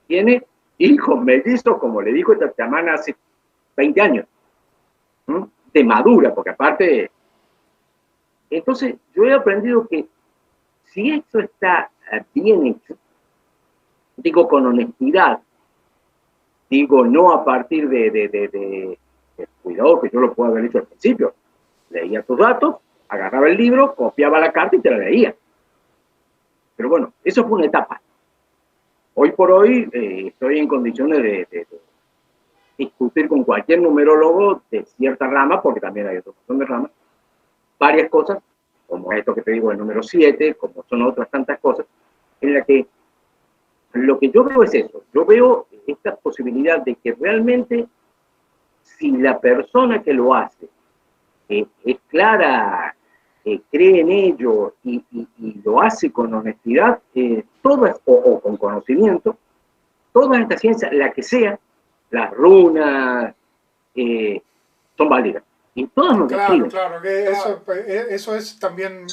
tiene hijos mellizos, como le dijo esta chamana hace 20 años, de madura, porque aparte, entonces yo he aprendido que si esto está bien hecho, digo con honestidad, digo no a partir de cuidado, que yo lo puedo haber hecho al principio, leía tus datos, agarraba el libro, copiaba la carta y te la leía. Pero bueno, eso fue una etapa. Hoy por hoy estoy en condiciones de discutir con cualquier numerólogo de cierta rama, porque también hay otro montón de ramas, varias cosas, como esto que te digo, el número 7, como son otras tantas cosas, en la que lo que yo veo es eso. Yo veo esta posibilidad de que realmente, si la persona que lo hace es clara, cree en ello y lo hace con honestidad, todas, o con conocimiento, todas estas ciencias, la que sea, las runas, son válidas. Y todas nos Claro, describen. claro, que eso es también,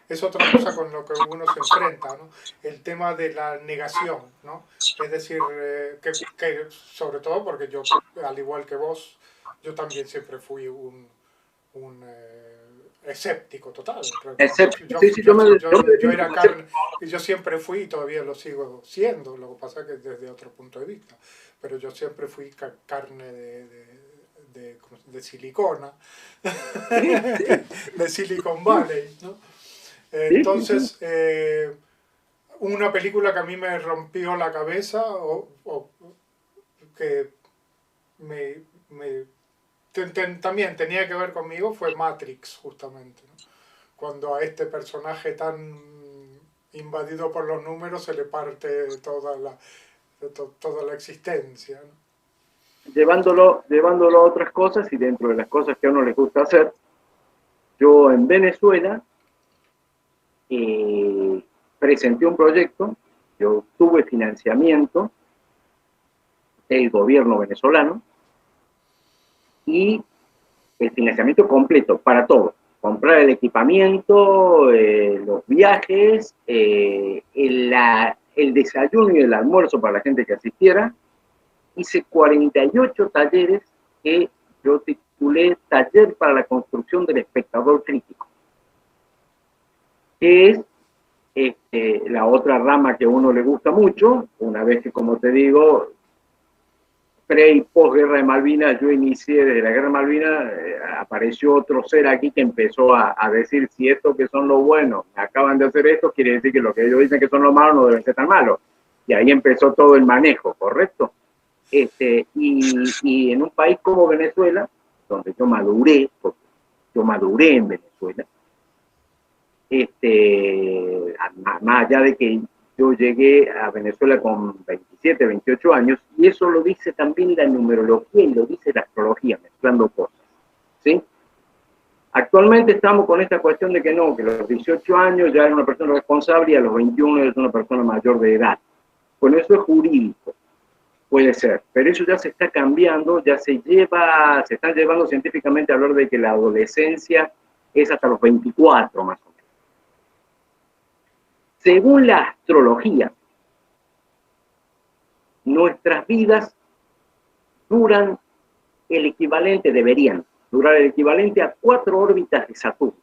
es otra cosa con lo que uno se enfrenta, ¿no? El tema de la negación, ¿no? Es decir, que sobre todo porque yo, al igual que vos, yo también siempre fui un escéptico total. Yo era carne, y yo siempre fui y todavía lo sigo siendo, lo que pasa es que desde otro punto de vista, pero yo siempre fui carne de silicona, de Silicon Valley, ¿no? Entonces, una película que a mí me rompió la cabeza o que también tenía que ver conmigo fue Matrix, justamente, ¿no? Cuando a este personaje tan invadido por los números se le parte toda la existencia, ¿no? Llevándolo a otras cosas, y dentro de las cosas que a uno les gusta hacer, yo en Venezuela presenté un proyecto, yo obtuve financiamiento del gobierno venezolano y el financiamiento completo para todo, comprar el equipamiento, los viajes, el desayuno y el almuerzo para la gente que asistiera. Hice 48 talleres que yo titulé Taller para la construcción del espectador crítico, que es la otra rama que a uno le gusta mucho, una vez que, como te digo, pre y posguerra de Malvinas, yo inicié desde la guerra de Malvinas, apareció otro ser aquí que empezó a decir, si estos que son los buenos acaban de hacer esto, quiere decir que lo que ellos dicen que son los malos no deben ser tan malos. Y ahí empezó todo el manejo, ¿correcto? Y en un país como Venezuela, donde yo maduré, porque yo maduré en Venezuela, más allá de que yo llegué a Venezuela con 27, 28 años, y eso lo dice también la numerología y lo dice la astrología, mezclando cosas, ¿sí? Actualmente estamos con esta cuestión de que no, que a los 18 años ya era una persona responsable y a los 21 es una persona mayor de edad. Bueno, eso es jurídico, puede ser, pero eso ya se está cambiando, ya se están llevando científicamente a hablar de que la adolescencia es hasta los 24 más o menos. Según la astrología, nuestras vidas duran el equivalente, deberían durar el equivalente a 4 órbitas de Saturno.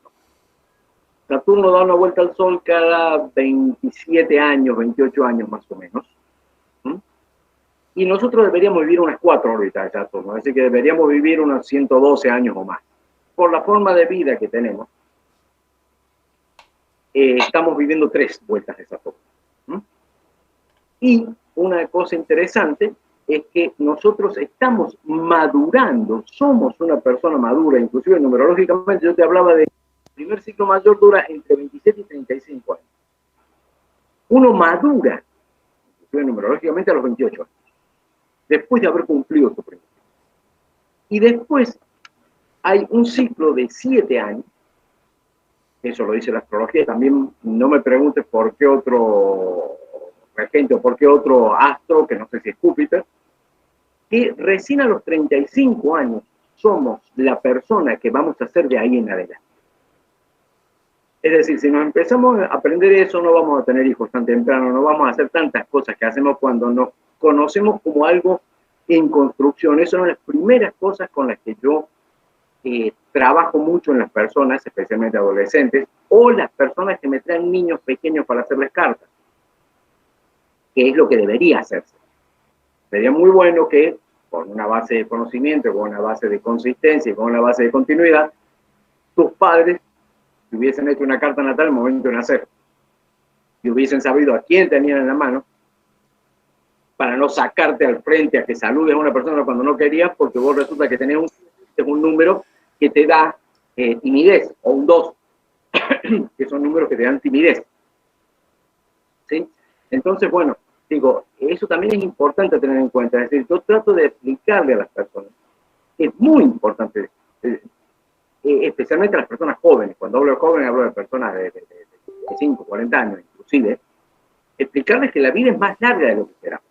Saturno da una vuelta al Sol cada 27 años, 28 años más o menos. Y nosotros deberíamos vivir unas 4 órbitas de Saturno, es decir, que deberíamos vivir unos 112 años o más. Por la forma de vida que tenemos, estamos viviendo 3 vueltas de Saturno. Y una cosa interesante es que nosotros estamos madurando, somos una persona madura, inclusive numerológicamente. Yo te hablaba de el primer ciclo mayor dura entre 27 y 35 años. Uno madura, inclusive numerológicamente, a los 28 años, después de haber cumplido su primer ciclo. Y después hay un ciclo de 7 años, eso lo dice la astrología. También no me preguntes por qué otro regente o por qué otro astro, que no sé si es Júpiter, que recién a los 35 años somos la persona que vamos a ser de ahí en adelante. Es decir, si nos empezamos a aprender eso, no vamos a tener hijos tan temprano, no vamos a hacer tantas cosas que hacemos cuando nos conocemos como algo en construcción. Esas son las primeras cosas con las que yo trabajo mucho en las personas, especialmente adolescentes, o las personas que me traen niños pequeños para hacerles cartas, que es lo que debería hacerse. Sería muy bueno que, con una base de conocimiento, con una base de consistencia y con una base de continuidad, tus padres te hubiesen hecho una carta natal al momento de nacer y hubiesen sabido a quién tenían en la mano, para no sacarte al frente a que saludes a una persona cuando no querías, porque vos resulta que tenés un número que te da timidez, o un 2, que son números que te dan timidez. ¿Sí? Entonces, bueno, digo, eso también es importante tener en cuenta. Es decir, yo trato de explicarle a las personas, es muy importante, especialmente a las personas jóvenes. Cuando hablo de jóvenes, hablo de personas de 5, 40 años inclusive, explicarles que la vida es más larga de lo que esperamos.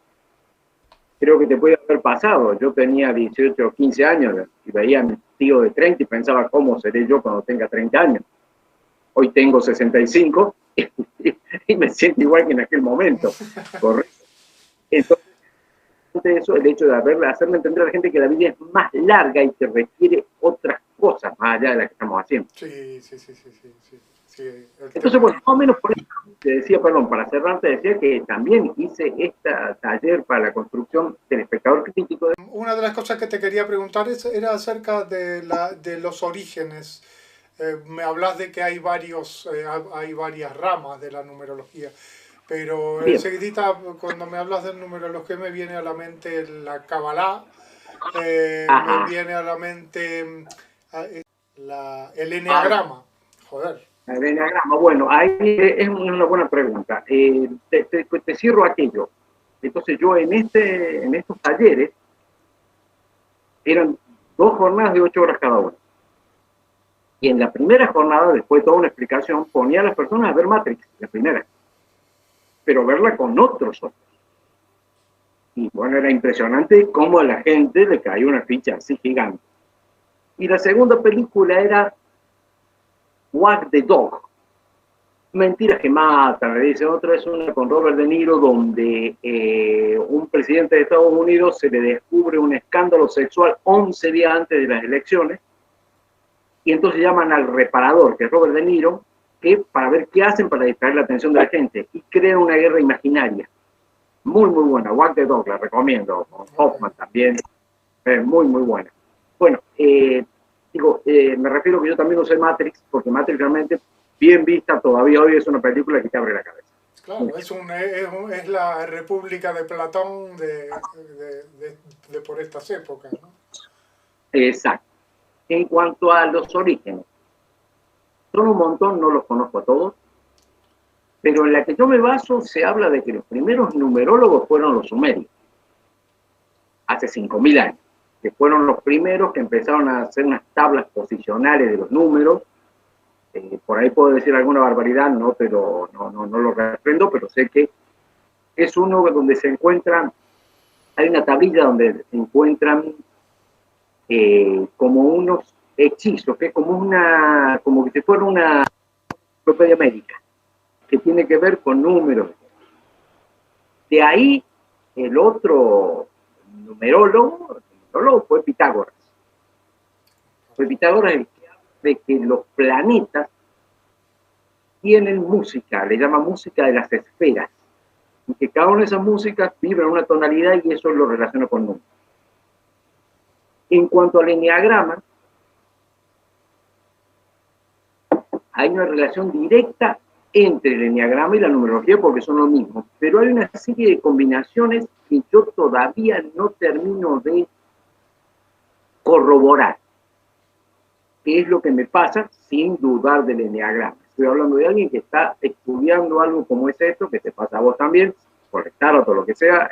Creo que te puede haber pasado. Yo tenía 18 o 15 años y veía a mi tío de 30 y pensaba, ¿cómo seré yo cuando tenga 30 años? Hoy tengo 65 y me siento igual que en aquel momento. Correcto. Entonces, eso, el hecho de hacerle entender a la gente que la vida es más larga y que requiere otras cosas más allá de las que estamos haciendo. Sí. Entonces, bueno, más o menos por eso te decía, perdón, para cerrar, te decía que también hice este taller para la construcción del espectador crítico. Una de las cosas que te quería preguntar era acerca de los orígenes. Me hablas de que hay varias ramas de la numerología, pero enseguida cuando me hablas de numerología me viene a la mente la Kabbalah, me viene a la mente el Enneagrama. Joder. El Enneagrama, bueno, ahí es una buena pregunta. Te cierro aquello. Entonces yo en estos talleres eran 2 jornadas de 8 horas cada una. Y en la primera jornada, después de toda una explicación, ponía a las personas a ver Matrix, la primera, pero verla con otros ojos. Y bueno, era impresionante cómo a la gente le cayó una ficha así gigante. Y la segunda película era Wag the Dog. Mentiras que matan, le dice. Otra es una con Robert De Niro, donde un presidente de Estados Unidos se le descubre un escándalo sexual 11 días antes de las elecciones. Y entonces llaman al reparador, que es Robert De Niro, para ver qué hacen para distraer la atención de la gente. Y crean una guerra imaginaria. Muy, muy buena. Wag the Dog, la recomiendo. Con Hoffman también. Muy, muy buena. Bueno, me refiero que yo también usé Matrix, porque Matrix realmente, bien vista, todavía hoy es una película que te abre la cabeza. Claro, es la República de Platón de por estas épocas, ¿no? Exacto. En cuanto a los orígenes, son un montón, no los conozco a todos, pero en la que yo me baso se habla de que los primeros numerólogos fueron los sumerios, hace 5.000 años, que fueron los primeros que empezaron a hacer unas tablas posicionales de los números. Por ahí puedo decir alguna barbaridad, no, pero no lo reprendo, pero sé que es uno donde se encuentran, hay una tablilla donde se encuentran como unos hechizos, que es como que si fuera una enciclopedia médica, que tiene que ver con números. De ahí el otro numerólogo fue Pitágoras. El Pitágoras es el que habla de que los planetas tienen música, le llama música de las esferas, y que cada una de esas músicas vibra en una tonalidad y eso lo relaciona con números. En cuanto al enneagrama, hay una relación directa entre el enneagrama y la numerología porque son lo mismo, pero hay una serie de combinaciones que yo todavía no termino de corroborar. ¿Qué es lo que me pasa sin dudar del enneagrama? Estoy hablando de alguien que está estudiando algo como es esto, que te pasa a vos también, por estar o todo lo que sea.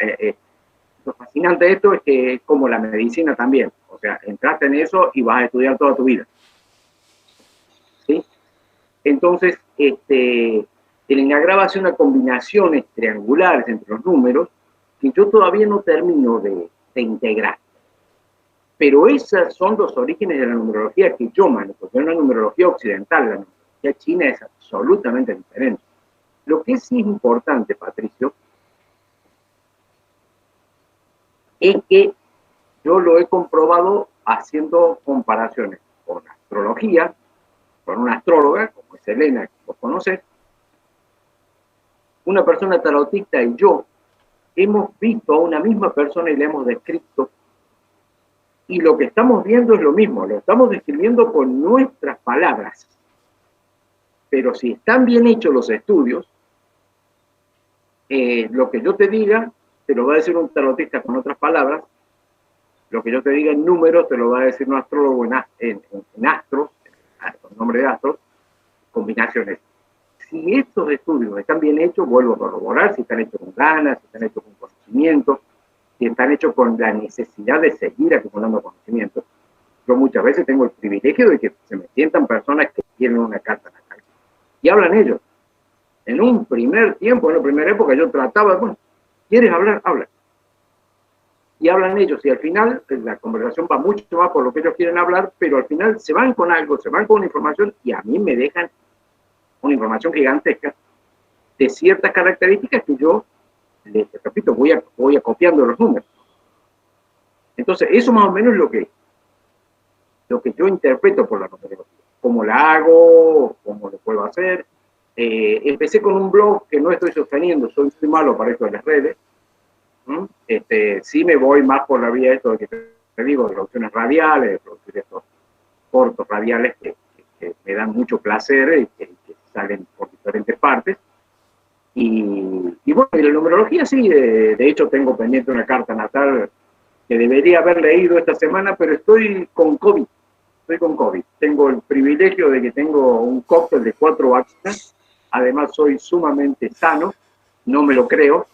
Lo fascinante de esto es que es como la medicina también. O sea, entraste en eso y vas a estudiar toda tu vida. ¿Sí? Entonces, el enneagrama hace una combinaciones triangulares entre los números que yo todavía no termino de integrar. Pero esos son los orígenes de la numerología que yo manejo, que es una numerología occidental. La numerología china es absolutamente diferente. Lo que sí es importante, Patricio, es que yo lo he comprobado haciendo comparaciones con astrología, con una astróloga, como es Elena, que vos conocés. Una persona tarotista y yo hemos visto a una misma persona y le hemos descrito, y lo que estamos viendo es lo mismo, lo estamos describiendo con nuestras palabras. Pero si están bien hechos los estudios, lo que yo te diga, te lo va a decir un tarotista con otras palabras, lo que yo te diga en números, te lo va a decir un astrólogo en astros, con nombre de astros, combinaciones. Si estos estudios están bien hechos, vuelvo a corroborar, si están hechos con ganas, si están hechos con conocimiento, si están hechos con la necesidad de seguir acumulando conocimiento. Yo muchas veces tengo el privilegio de que se me sientan personas que tienen una carta natal y hablan ellos. En un primer tiempo, en la primera época, yo trataba, bueno, ¿quieres hablar? Habla. Y hablan ellos, y al final la conversación va mucho más por lo que ellos quieren hablar, pero al final se van con algo, se van con una información, y a mí me dejan una información gigantesca de ciertas características que yo, les repito, voy a copiando los números. Entonces, eso más o menos es lo que yo interpreto por la numerología. Cómo la hago, cómo lo puedo hacer. Empecé con un blog que no estoy sosteniendo, soy muy malo para esto de las redes. Sí me voy más por la vía de esto de que te digo, de producciones radiales, de producir estos cortos radiales que me dan mucho placer y que salen por diferentes partes. Y bueno, y la numerología sí, de hecho tengo pendiente una carta natal que debería haber leído esta semana, pero estoy con COVID. Tengo el privilegio de que tengo un cóctel de 4 vacunas. Además soy sumamente sano, no me lo creo,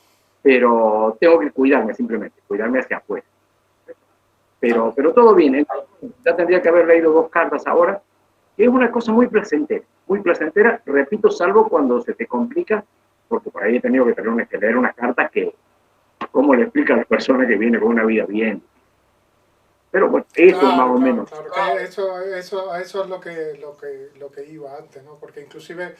pero tengo que cuidarme simplemente, cuidarme hacia afuera. Pero todo bien, ¿eh? Ya tendría que haber leído 2 cartas ahora, que es una cosa muy placentera, repito, salvo cuando se te complica, porque por ahí he tenido que leer unas cartas que, ¿cómo le explica a la persona que viene con una vida bien? Pero bueno, eso claro, más o menos. Claro, eso es lo que iba antes, ¿no? Porque inclusive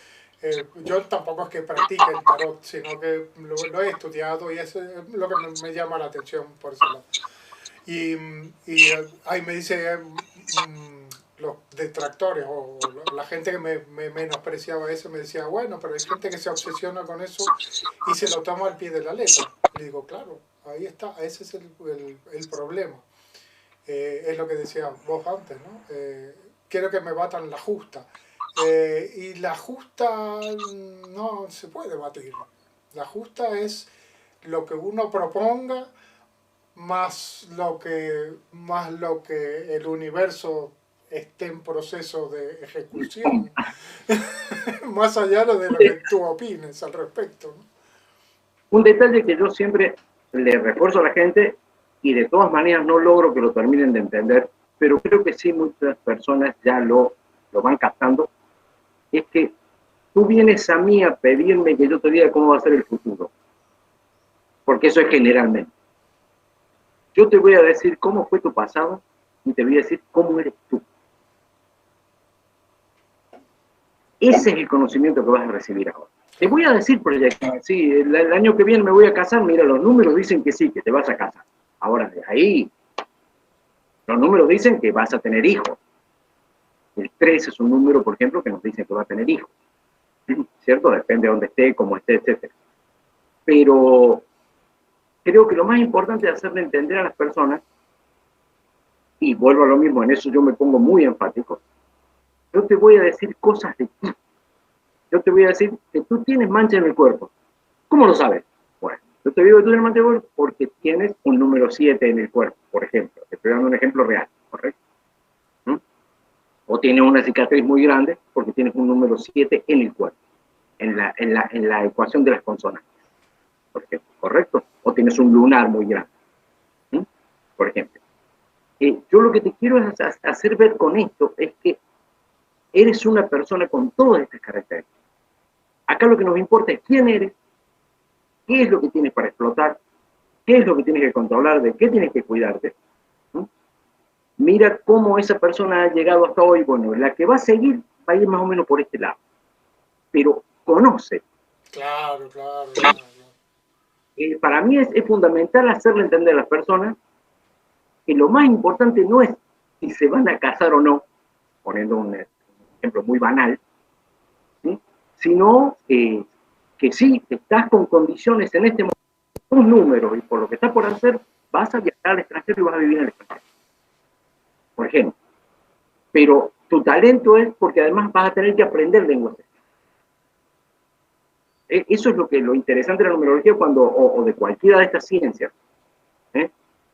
yo tampoco es que practique el tarot, sino que lo he estudiado y eso es lo que me llama la atención por ese lado. Y ahí me dice los detractores o la gente que me menospreciaba eso, me decía, bueno, pero hay gente que se obsesiona con eso y se lo toma al pie de la letra. Le digo, claro, ahí está, ese es el problema. Es lo que decía vos antes, ¿no? Quiero que me batan la justa. Y la justa no se puede batir. La justa es lo que uno proponga más lo que el universo esté en proceso de ejecución. Más allá de lo que tú opines al respecto, ¿no? Un detalle que yo siempre le refuerzo a la gente, y de todas maneras no logro que lo terminen de entender, pero creo que sí muchas personas ya lo van captando, es que tú vienes a mí a pedirme que yo te diga cómo va a ser el futuro, porque eso es generalmente. Yo te voy a decir cómo fue tu pasado y te voy a decir cómo eres tú. Ese es el conocimiento que vas a recibir ahora. Te voy a decir proyectos. Sí, el año que viene me voy a casar, mira, los números dicen que sí, que te vas a casar. Ahora, de ahí, los números dicen que vas a tener hijos. El 3 es un número, por ejemplo, que nos dice que va a tener hijos, ¿cierto? Depende de dónde esté, cómo esté, etc. Pero creo que lo más importante es hacerle entender a las personas, y vuelvo a lo mismo, en eso yo me pongo muy enfático, yo te voy a decir cosas de ti. Yo te voy a decir que tú tienes mancha en el cuerpo. ¿Cómo lo sabes? Bueno, yo te digo que tú tienes mancha en el cuerpo porque tienes un número 7 en el cuerpo, por ejemplo. Te estoy dando un ejemplo real, ¿correcto? ¿Mm? O tienes una cicatriz muy grande porque tienes un número 7 en el cuerpo, en la ecuación de las consonantes, por ejemplo, ¿correcto? O tienes un lunar muy grande, ¿Mm? Por ejemplo. Yo lo que te quiero hacer ver con esto es que eres una persona con todas estas características. Acá lo que nos importa es quién eres, qué es lo que tienes para explotar, qué es lo que tienes que controlar, de qué tienes que cuidarte. ¿No? Mira cómo esa persona ha llegado hasta hoy. Bueno, la que va a seguir va a ir más o menos por este lado, pero conoce. Claro, claro, claro. Para mí es fundamental hacerle entender a las personas que lo más importante no es si se van a casar o no, poniendo un ejemplo muy banal, ¿sí? Sino que sí, estás con condiciones en este momento, un número, y por lo que estás por hacer, vas a viajar al extranjero y vas a vivir en el extranjero, por ejemplo. Pero tu talento es porque además vas a tener que aprender lenguas. Eso es lo interesante de la numerología o de cualquiera de estas ciencias. ¿Eh?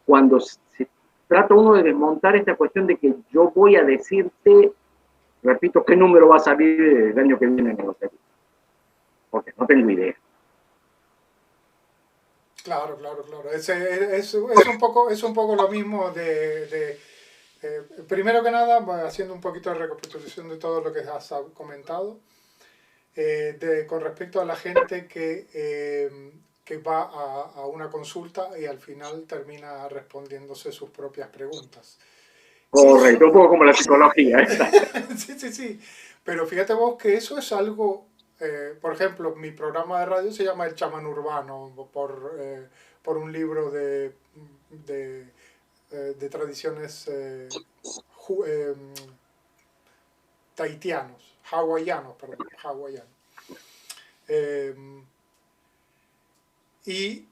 Cuando se trata uno de desmontar esta cuestión de que yo voy a decirte, repito, qué número va a salir el año que viene en el hotel, porque no tengo idea. Claro, claro, claro. Es un poco lo mismo primero que nada, haciendo un poquito de recapitulación de todo lo que has comentado, con respecto a la gente que va a una consulta y al final termina respondiéndose sus propias preguntas. Correcto, un poco como la psicología. Sí, sí, sí. Pero fíjate vos que eso es algo, por ejemplo, mi programa de radio se llama El Chamán Urbano, por un libro de, de tradiciones tahitianos, hawaianos, perdón, hawaianos. Eh, y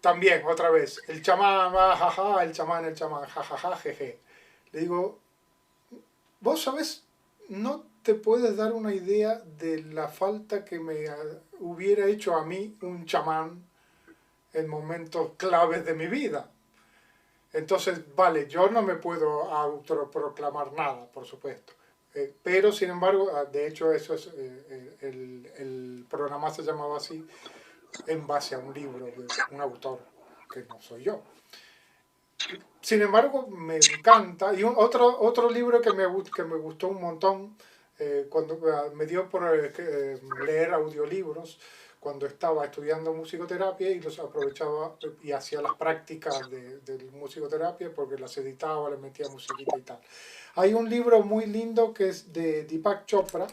también, otra vez, el chamán, jaja, el chamán, jajaja, jeje. Le digo, vos sabés, no te puedes dar una idea de la falta que me hubiera hecho a mí un chamán en momentos claves de mi vida. Entonces, vale, yo no me puedo autoproclamar nada, por supuesto. Pero, sin embargo, de hecho, eso es el programa se llamaba así en base a un libro de un autor que no soy yo. Sin embargo, me encanta. Y otro libro que me gustó un montón, cuando me dio por leer audiolibros, cuando estaba estudiando musicoterapia y los aprovechaba y hacía las prácticas de musicoterapia porque las editaba, le metía musiquita y tal. Hay un libro muy lindo que es de Deepak Chopra,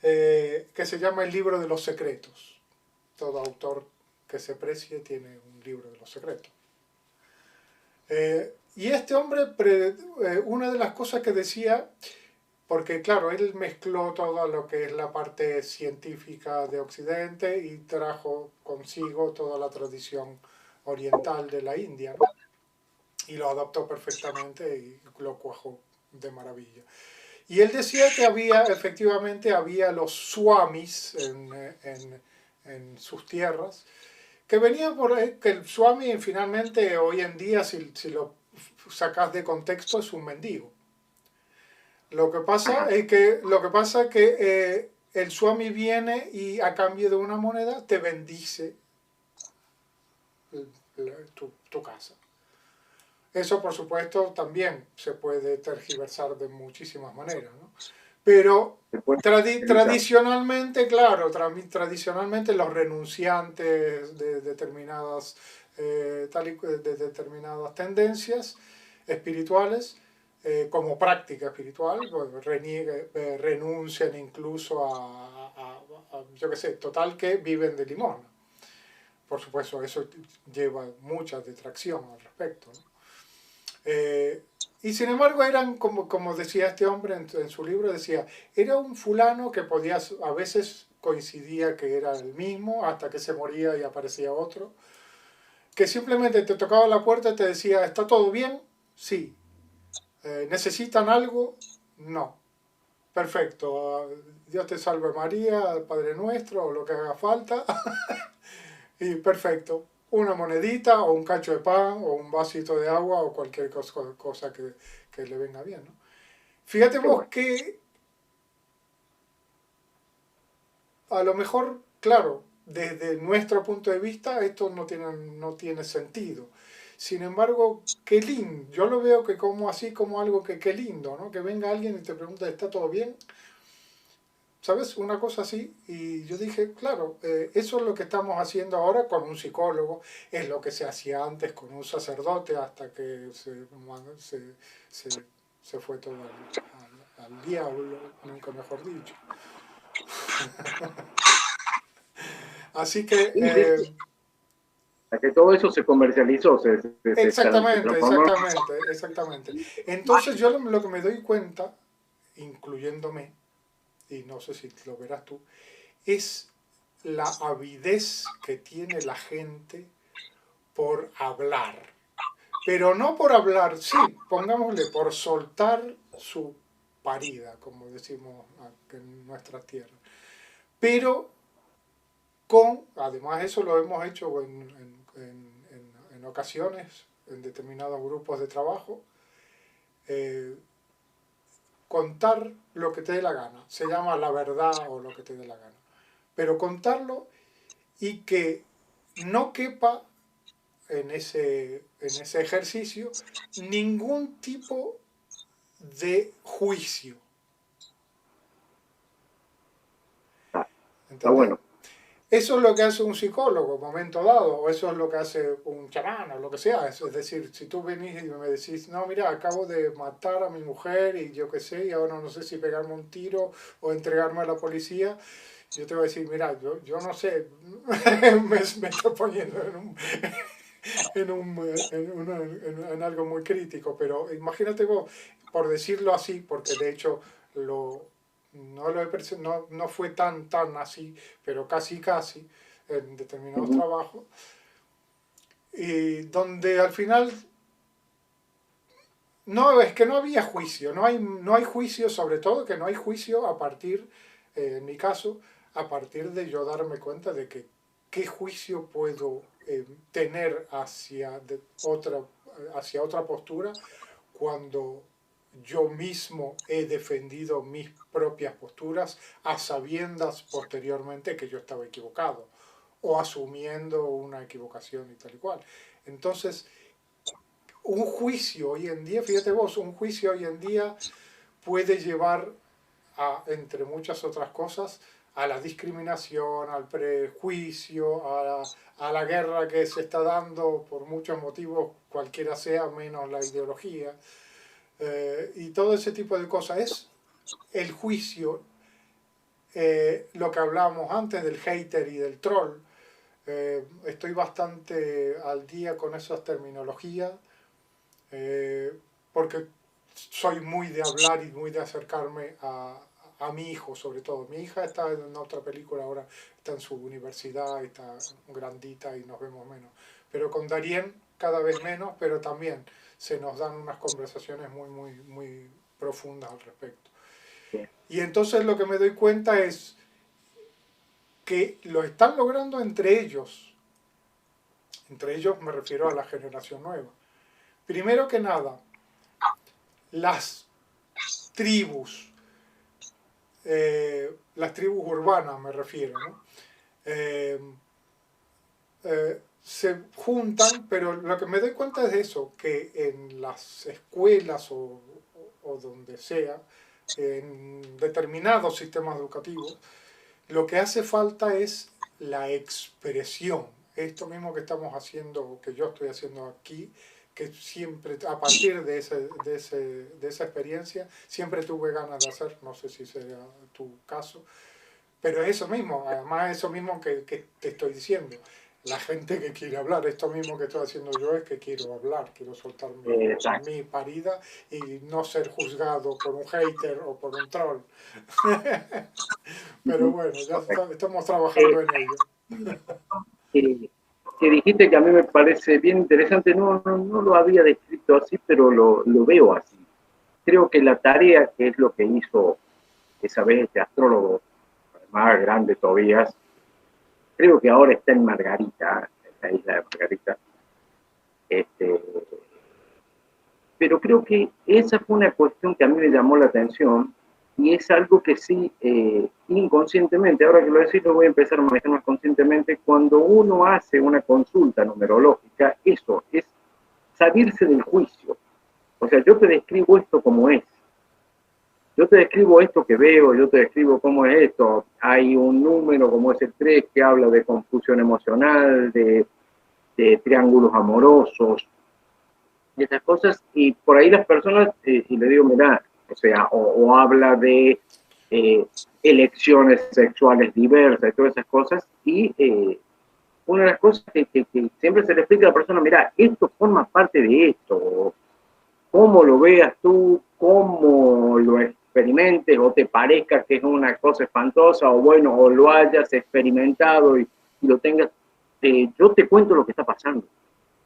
que se llama El libro de los secretos. Todo autor que se precie tiene un libro de los secretos. Y este hombre, una de las cosas que decía, porque claro, él mezcló todo lo que es la parte científica de Occidente y trajo consigo toda la tradición oriental de la India, ¿no? Y lo adaptó perfectamente y lo cuajó de maravilla. Y él decía que efectivamente había los swamis en sus tierras, que venía por que el swami finalmente hoy en día, si lo sacas de contexto, es un mendigo. Lo que pasa es que el swami viene y a cambio de una moneda te bendice tu casa. Eso, por supuesto, también se puede tergiversar de muchísimas maneras, ¿no? Pero tradicionalmente, claro, tradicionalmente los renunciantes de determinadas, de determinadas tendencias espirituales, como práctica espiritual, pues, renuncian incluso yo qué sé, total que viven de limón. Por supuesto, eso lleva mucha detracción al respecto, ¿no? Eh, y sin embargo eran, como decía este hombre en su libro, decía, era un fulano que podías, a veces coincidía que era el mismo, hasta que se moría y aparecía otro, que simplemente te tocaba la puerta y te decía, ¿está todo bien? Sí. ¿Necesitan algo? No. Perfecto. Dios te salve María, Padre nuestro, o lo que haga falta. Y perfecto. Una monedita o un cacho de pan o un vasito de agua o cualquier cosa que le venga bien, ¿no? Fíjate Qué vos bueno. que a lo mejor, claro, desde nuestro punto de vista esto no tiene sentido. Sin embargo, qué lindo. Yo lo veo que como así como algo que qué lindo, ¿no? Que venga alguien y te pregunta, ¿está todo bien? ¿Sabes? Una cosa así. Y yo dije, claro, eso es lo que estamos haciendo ahora con un psicólogo, es lo que se hacía antes con un sacerdote hasta que se, se fue todo al diablo, nunca mejor dicho. Así que, Sí, sí, sí. Hasta que todo eso se comercializó, se exactamente, transformó. exactamente, exactamente. Entonces yo lo que me doy cuenta, incluyéndome, y no sé si lo verás tú, es la avidez que tiene la gente por hablar. Pero no por hablar, sí, pongámosle, por soltar su parida, como decimos en nuestras tierras. Pero además eso lo hemos hecho en ocasiones, en determinados grupos de trabajo, eh, contar lo que te dé la gana. Se llama la verdad o lo que te dé la gana. Pero contarlo y que no quepa en ese ejercicio ningún tipo de juicio. Ah, está ¿Entendés? bueno. Eso es lo que hace un psicólogo en un momento dado, o eso es lo que hace un chamán, o lo que sea. Es decir, si tú venís y me decís, no, mira, acabo de matar a mi mujer y yo qué sé, y ahora no sé si pegarme un tiro o entregarme a la policía, yo te voy a decir, mira, yo no sé, me estoy poniendo en algo muy crítico, pero imagínate vos, por decirlo así, porque de hecho no fue tan así, pero casi en determinados Ujú. trabajos, y donde al final no, es que no había juicio, no hay juicio, sobre todo que no hay juicio a partir, en mi caso, a partir de yo darme cuenta de que qué juicio puedo tener hacia otra postura cuando yo mismo he defendido mis propias posturas a sabiendas posteriormente que yo estaba equivocado o asumiendo una equivocación y tal y cual. Entonces, un juicio hoy en día, fíjate vos, un juicio hoy en día puede llevar entre muchas otras cosas, a la discriminación, al prejuicio, a la guerra que se está dando por muchos motivos, cualquiera sea, menos la ideología, y todo ese tipo de cosas. Es el juicio, lo que hablábamos antes del hater y del troll. Estoy bastante al día con esas terminologías, porque soy muy de hablar y muy de acercarme a mi hijo, sobre todo. Mi hija está en otra película ahora, está en su universidad, está grandita y nos vemos menos. Pero con Darien cada vez menos, pero también se nos dan unas conversaciones muy, muy, muy profundas al respecto. Bien. Y entonces lo que me doy cuenta es que lo están logrando entre ellos me refiero a la generación nueva. Primero que nada, las tribus, las tribus urbanas me refiero, ¿no? Eh, se juntan, pero lo que me doy cuenta es eso, que en las escuelas o donde sea, en determinados sistemas educativos, lo que hace falta es la expresión. Esto mismo que estamos haciendo, que yo estoy haciendo aquí, que siempre, a partir de esa experiencia, siempre tuve ganas de hacer, no sé si será tu caso, pero es eso mismo, además eso mismo que te estoy diciendo. la gente que quiere hablar. Esto mismo que estoy haciendo yo es que quiero hablar, quiero soltar exacto. mi parida y no ser juzgado por un hater o por un troll. Pero bueno, ya Correcto. estamos Eh, trabajando en ello. eh, que dijiste que a mí me parece bien interesante, no lo había descrito así, pero lo veo así. Creo que la tarea, que es lo que hizo esa vez este astrólogo más grande todavía, creo que ahora está en Margarita, en la isla de Margarita, este, pero creo que esa fue una cuestión que a mí me llamó la atención y es algo que sí, inconscientemente, ahora que lo decís, lo voy a empezar a manejar más conscientemente, cuando uno hace una consulta numerológica, eso es salirse del juicio. O sea, yo te describo esto como es. Yo te describo esto que veo, yo te describo cómo es esto. Hay un número como es el 3 que habla de confusión emocional, de triángulos amorosos, y esas cosas, y por ahí las personas, y le digo, mira, o sea, o habla de eh, elecciones sexuales diversas y todas esas cosas, y una de las cosas que siempre se le explica a la persona, mira, esto forma parte de esto, cómo lo veas tú, cómo lo experimentes o te parezca que es una cosa espantosa o bueno, o lo hayas experimentado y lo tengas, yo te cuento lo que está pasando.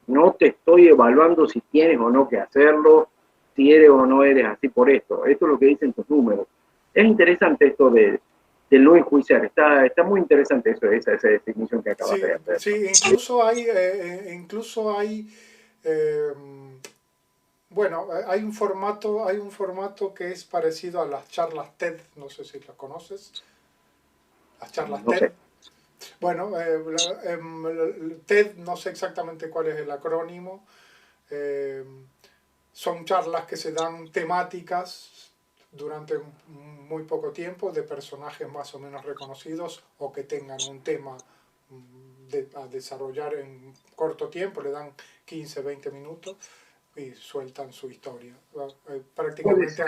No te estoy evaluando si tienes o no que hacerlo, si eres o no eres así por esto. Esto es lo que dicen tus números. Es interesante esto de no enjuiciar. Está muy interesante eso, esa definición que acabas de Sí, hacer. sí, incluso hay eh, bueno, hay un formato que es parecido a las charlas TED, no sé si las conoces, las charlas No TED. sé. Bueno, TED, no sé exactamente cuál es el acrónimo, eh, son charlas que se dan temáticas durante muy poco tiempo de personajes más o menos reconocidos o que tengan un tema a desarrollar en corto tiempo, le dan 15, 20 minutos y sueltan su historia. Puede Prácticamente, ser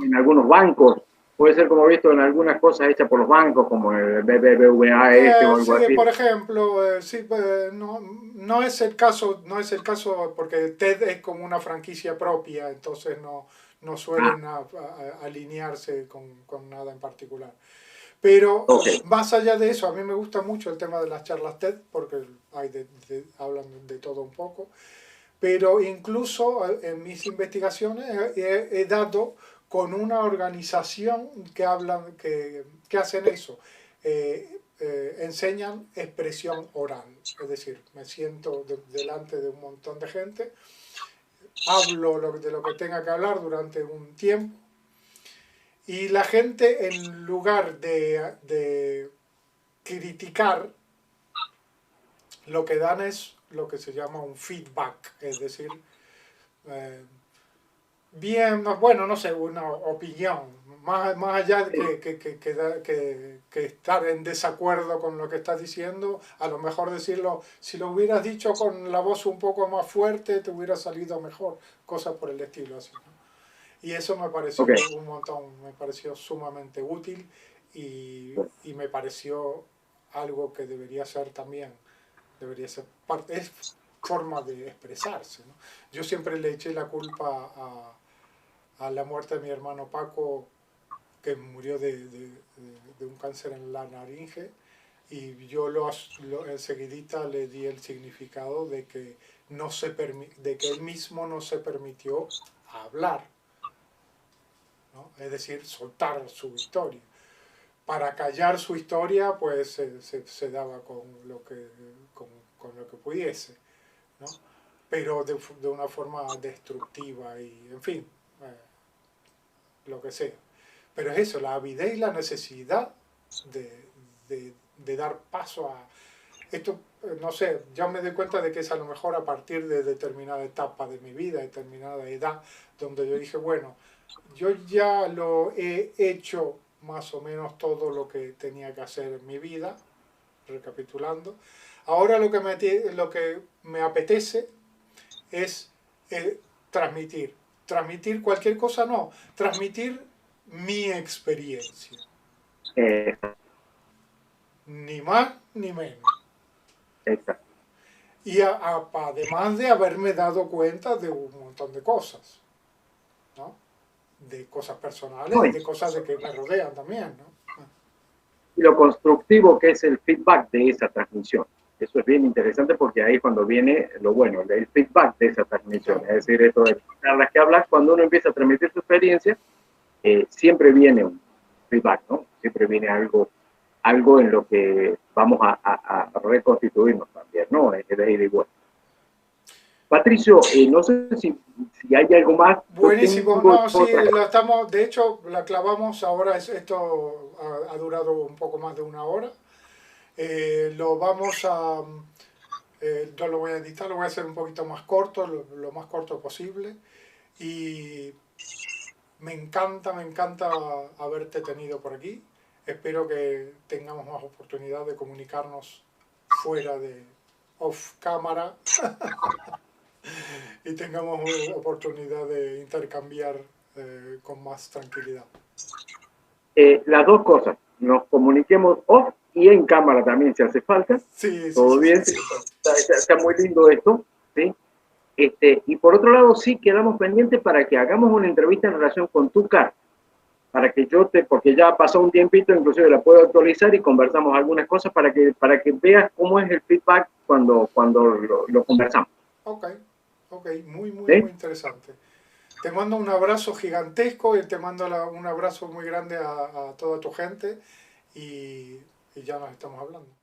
en algunos bancos, puede ser como visto en algunas cosas hechas por los bancos, como el BBVA este o algo sí, así. por ejemplo, sí, no, no es el caso, no es el caso porque TED es como una franquicia propia, entonces no Ah, suelen alinearse con nada en particular. Pero ok. más allá de eso, a mí me gusta mucho el tema de las charlas TED porque hablan de todo un poco. Pero incluso en mis investigaciones he dado con una organización que hablan, que hacen eso. Enseñan expresión oral. Es decir, me siento delante de un montón de gente, hablo de lo que tenga que hablar durante un tiempo y la gente en lugar de criticar, lo que dan es lo que se llama un feedback, es decir, eh, bien, bueno, no sé, una opinión, más allá de que estar en desacuerdo con lo que estás diciendo, a lo mejor decirlo, si lo hubieras dicho con la voz un poco más fuerte, te hubiera salido mejor, cosas por el estilo así, ¿no? Y eso me Ok. pareció un montón, me pareció sumamente útil y me pareció algo que debería ser también, debería ser parte, es forma de expresarse, ¿no? Yo siempre le eché la culpa a la muerte de mi hermano Paco, que murió de un cáncer en la laringe, y yo enseguidita le di el significado de que, de que él mismo no se permitió hablar, ¿no? Es decir, soltar su historia. Para callar su historia, pues se daba con lo que pudiese, ¿no? Pero de una forma destructiva y, en fin, lo que sea. Pero es eso, la avidez y la necesidad de, de dar paso a esto. No sé, ya me doy cuenta de que es a lo mejor a partir de determinada etapa de mi vida, determinada edad, donde yo dije, bueno, yo ya lo he hecho más o menos todo lo que tenía que hacer en mi vida, recapitulando. Ahora lo que me apetece es transmitir. Transmitir cualquier cosa, no. Transmitir mi experiencia. Eh, Ni más ni menos. Exacto. Y además de haberme dado cuenta de un montón de cosas, ¿no? De cosas personales No, y de cosas de que me rodean también, ¿no? y lo constructivo que es el feedback de esa transmisión. Eso es bien interesante porque ahí es cuando viene lo bueno, el feedback de esa transmisión. Claro. Es decir, esto de las que hablas, cuando uno empieza a transmitir su experiencia, siempre viene un feedback, ¿no? Siempre viene algo en lo que vamos a reconstituirnos también, ¿no? Es de ida y vuelta. Patricio, no sé si hay algo más. Yo Buenísimo, tengo no, sí, otra. la estamos, de hecho, la clavamos ahora, esto ha durado un poco más de una hora. Lo vamos a, yo lo voy a editar, lo voy a hacer un poquito más corto, lo más corto posible. Y me encanta haberte tenido por aquí. Espero que tengamos más oportunidad de comunicarnos fuera de off cámara y tengamos oportunidad de intercambiar con más tranquilidad. Las dos cosas, nos comuniquemos off y en cámara también si hace falta. Sí, sí, Todo sí, sí. bien, sí, está muy lindo esto, ¿sí? Y por otro lado, sí quedamos pendientes para que hagamos una entrevista en relación con tu carta, para que porque ya pasó un tiempito, inclusive la puedo actualizar y conversamos algunas cosas para que veas cómo es el feedback cuando lo conversamos. Ok, ok, muy, muy, ¿Sí? muy interesante. Te mando un abrazo gigantesco y te mando un abrazo muy grande a toda tu gente y, y ya nos estamos hablando.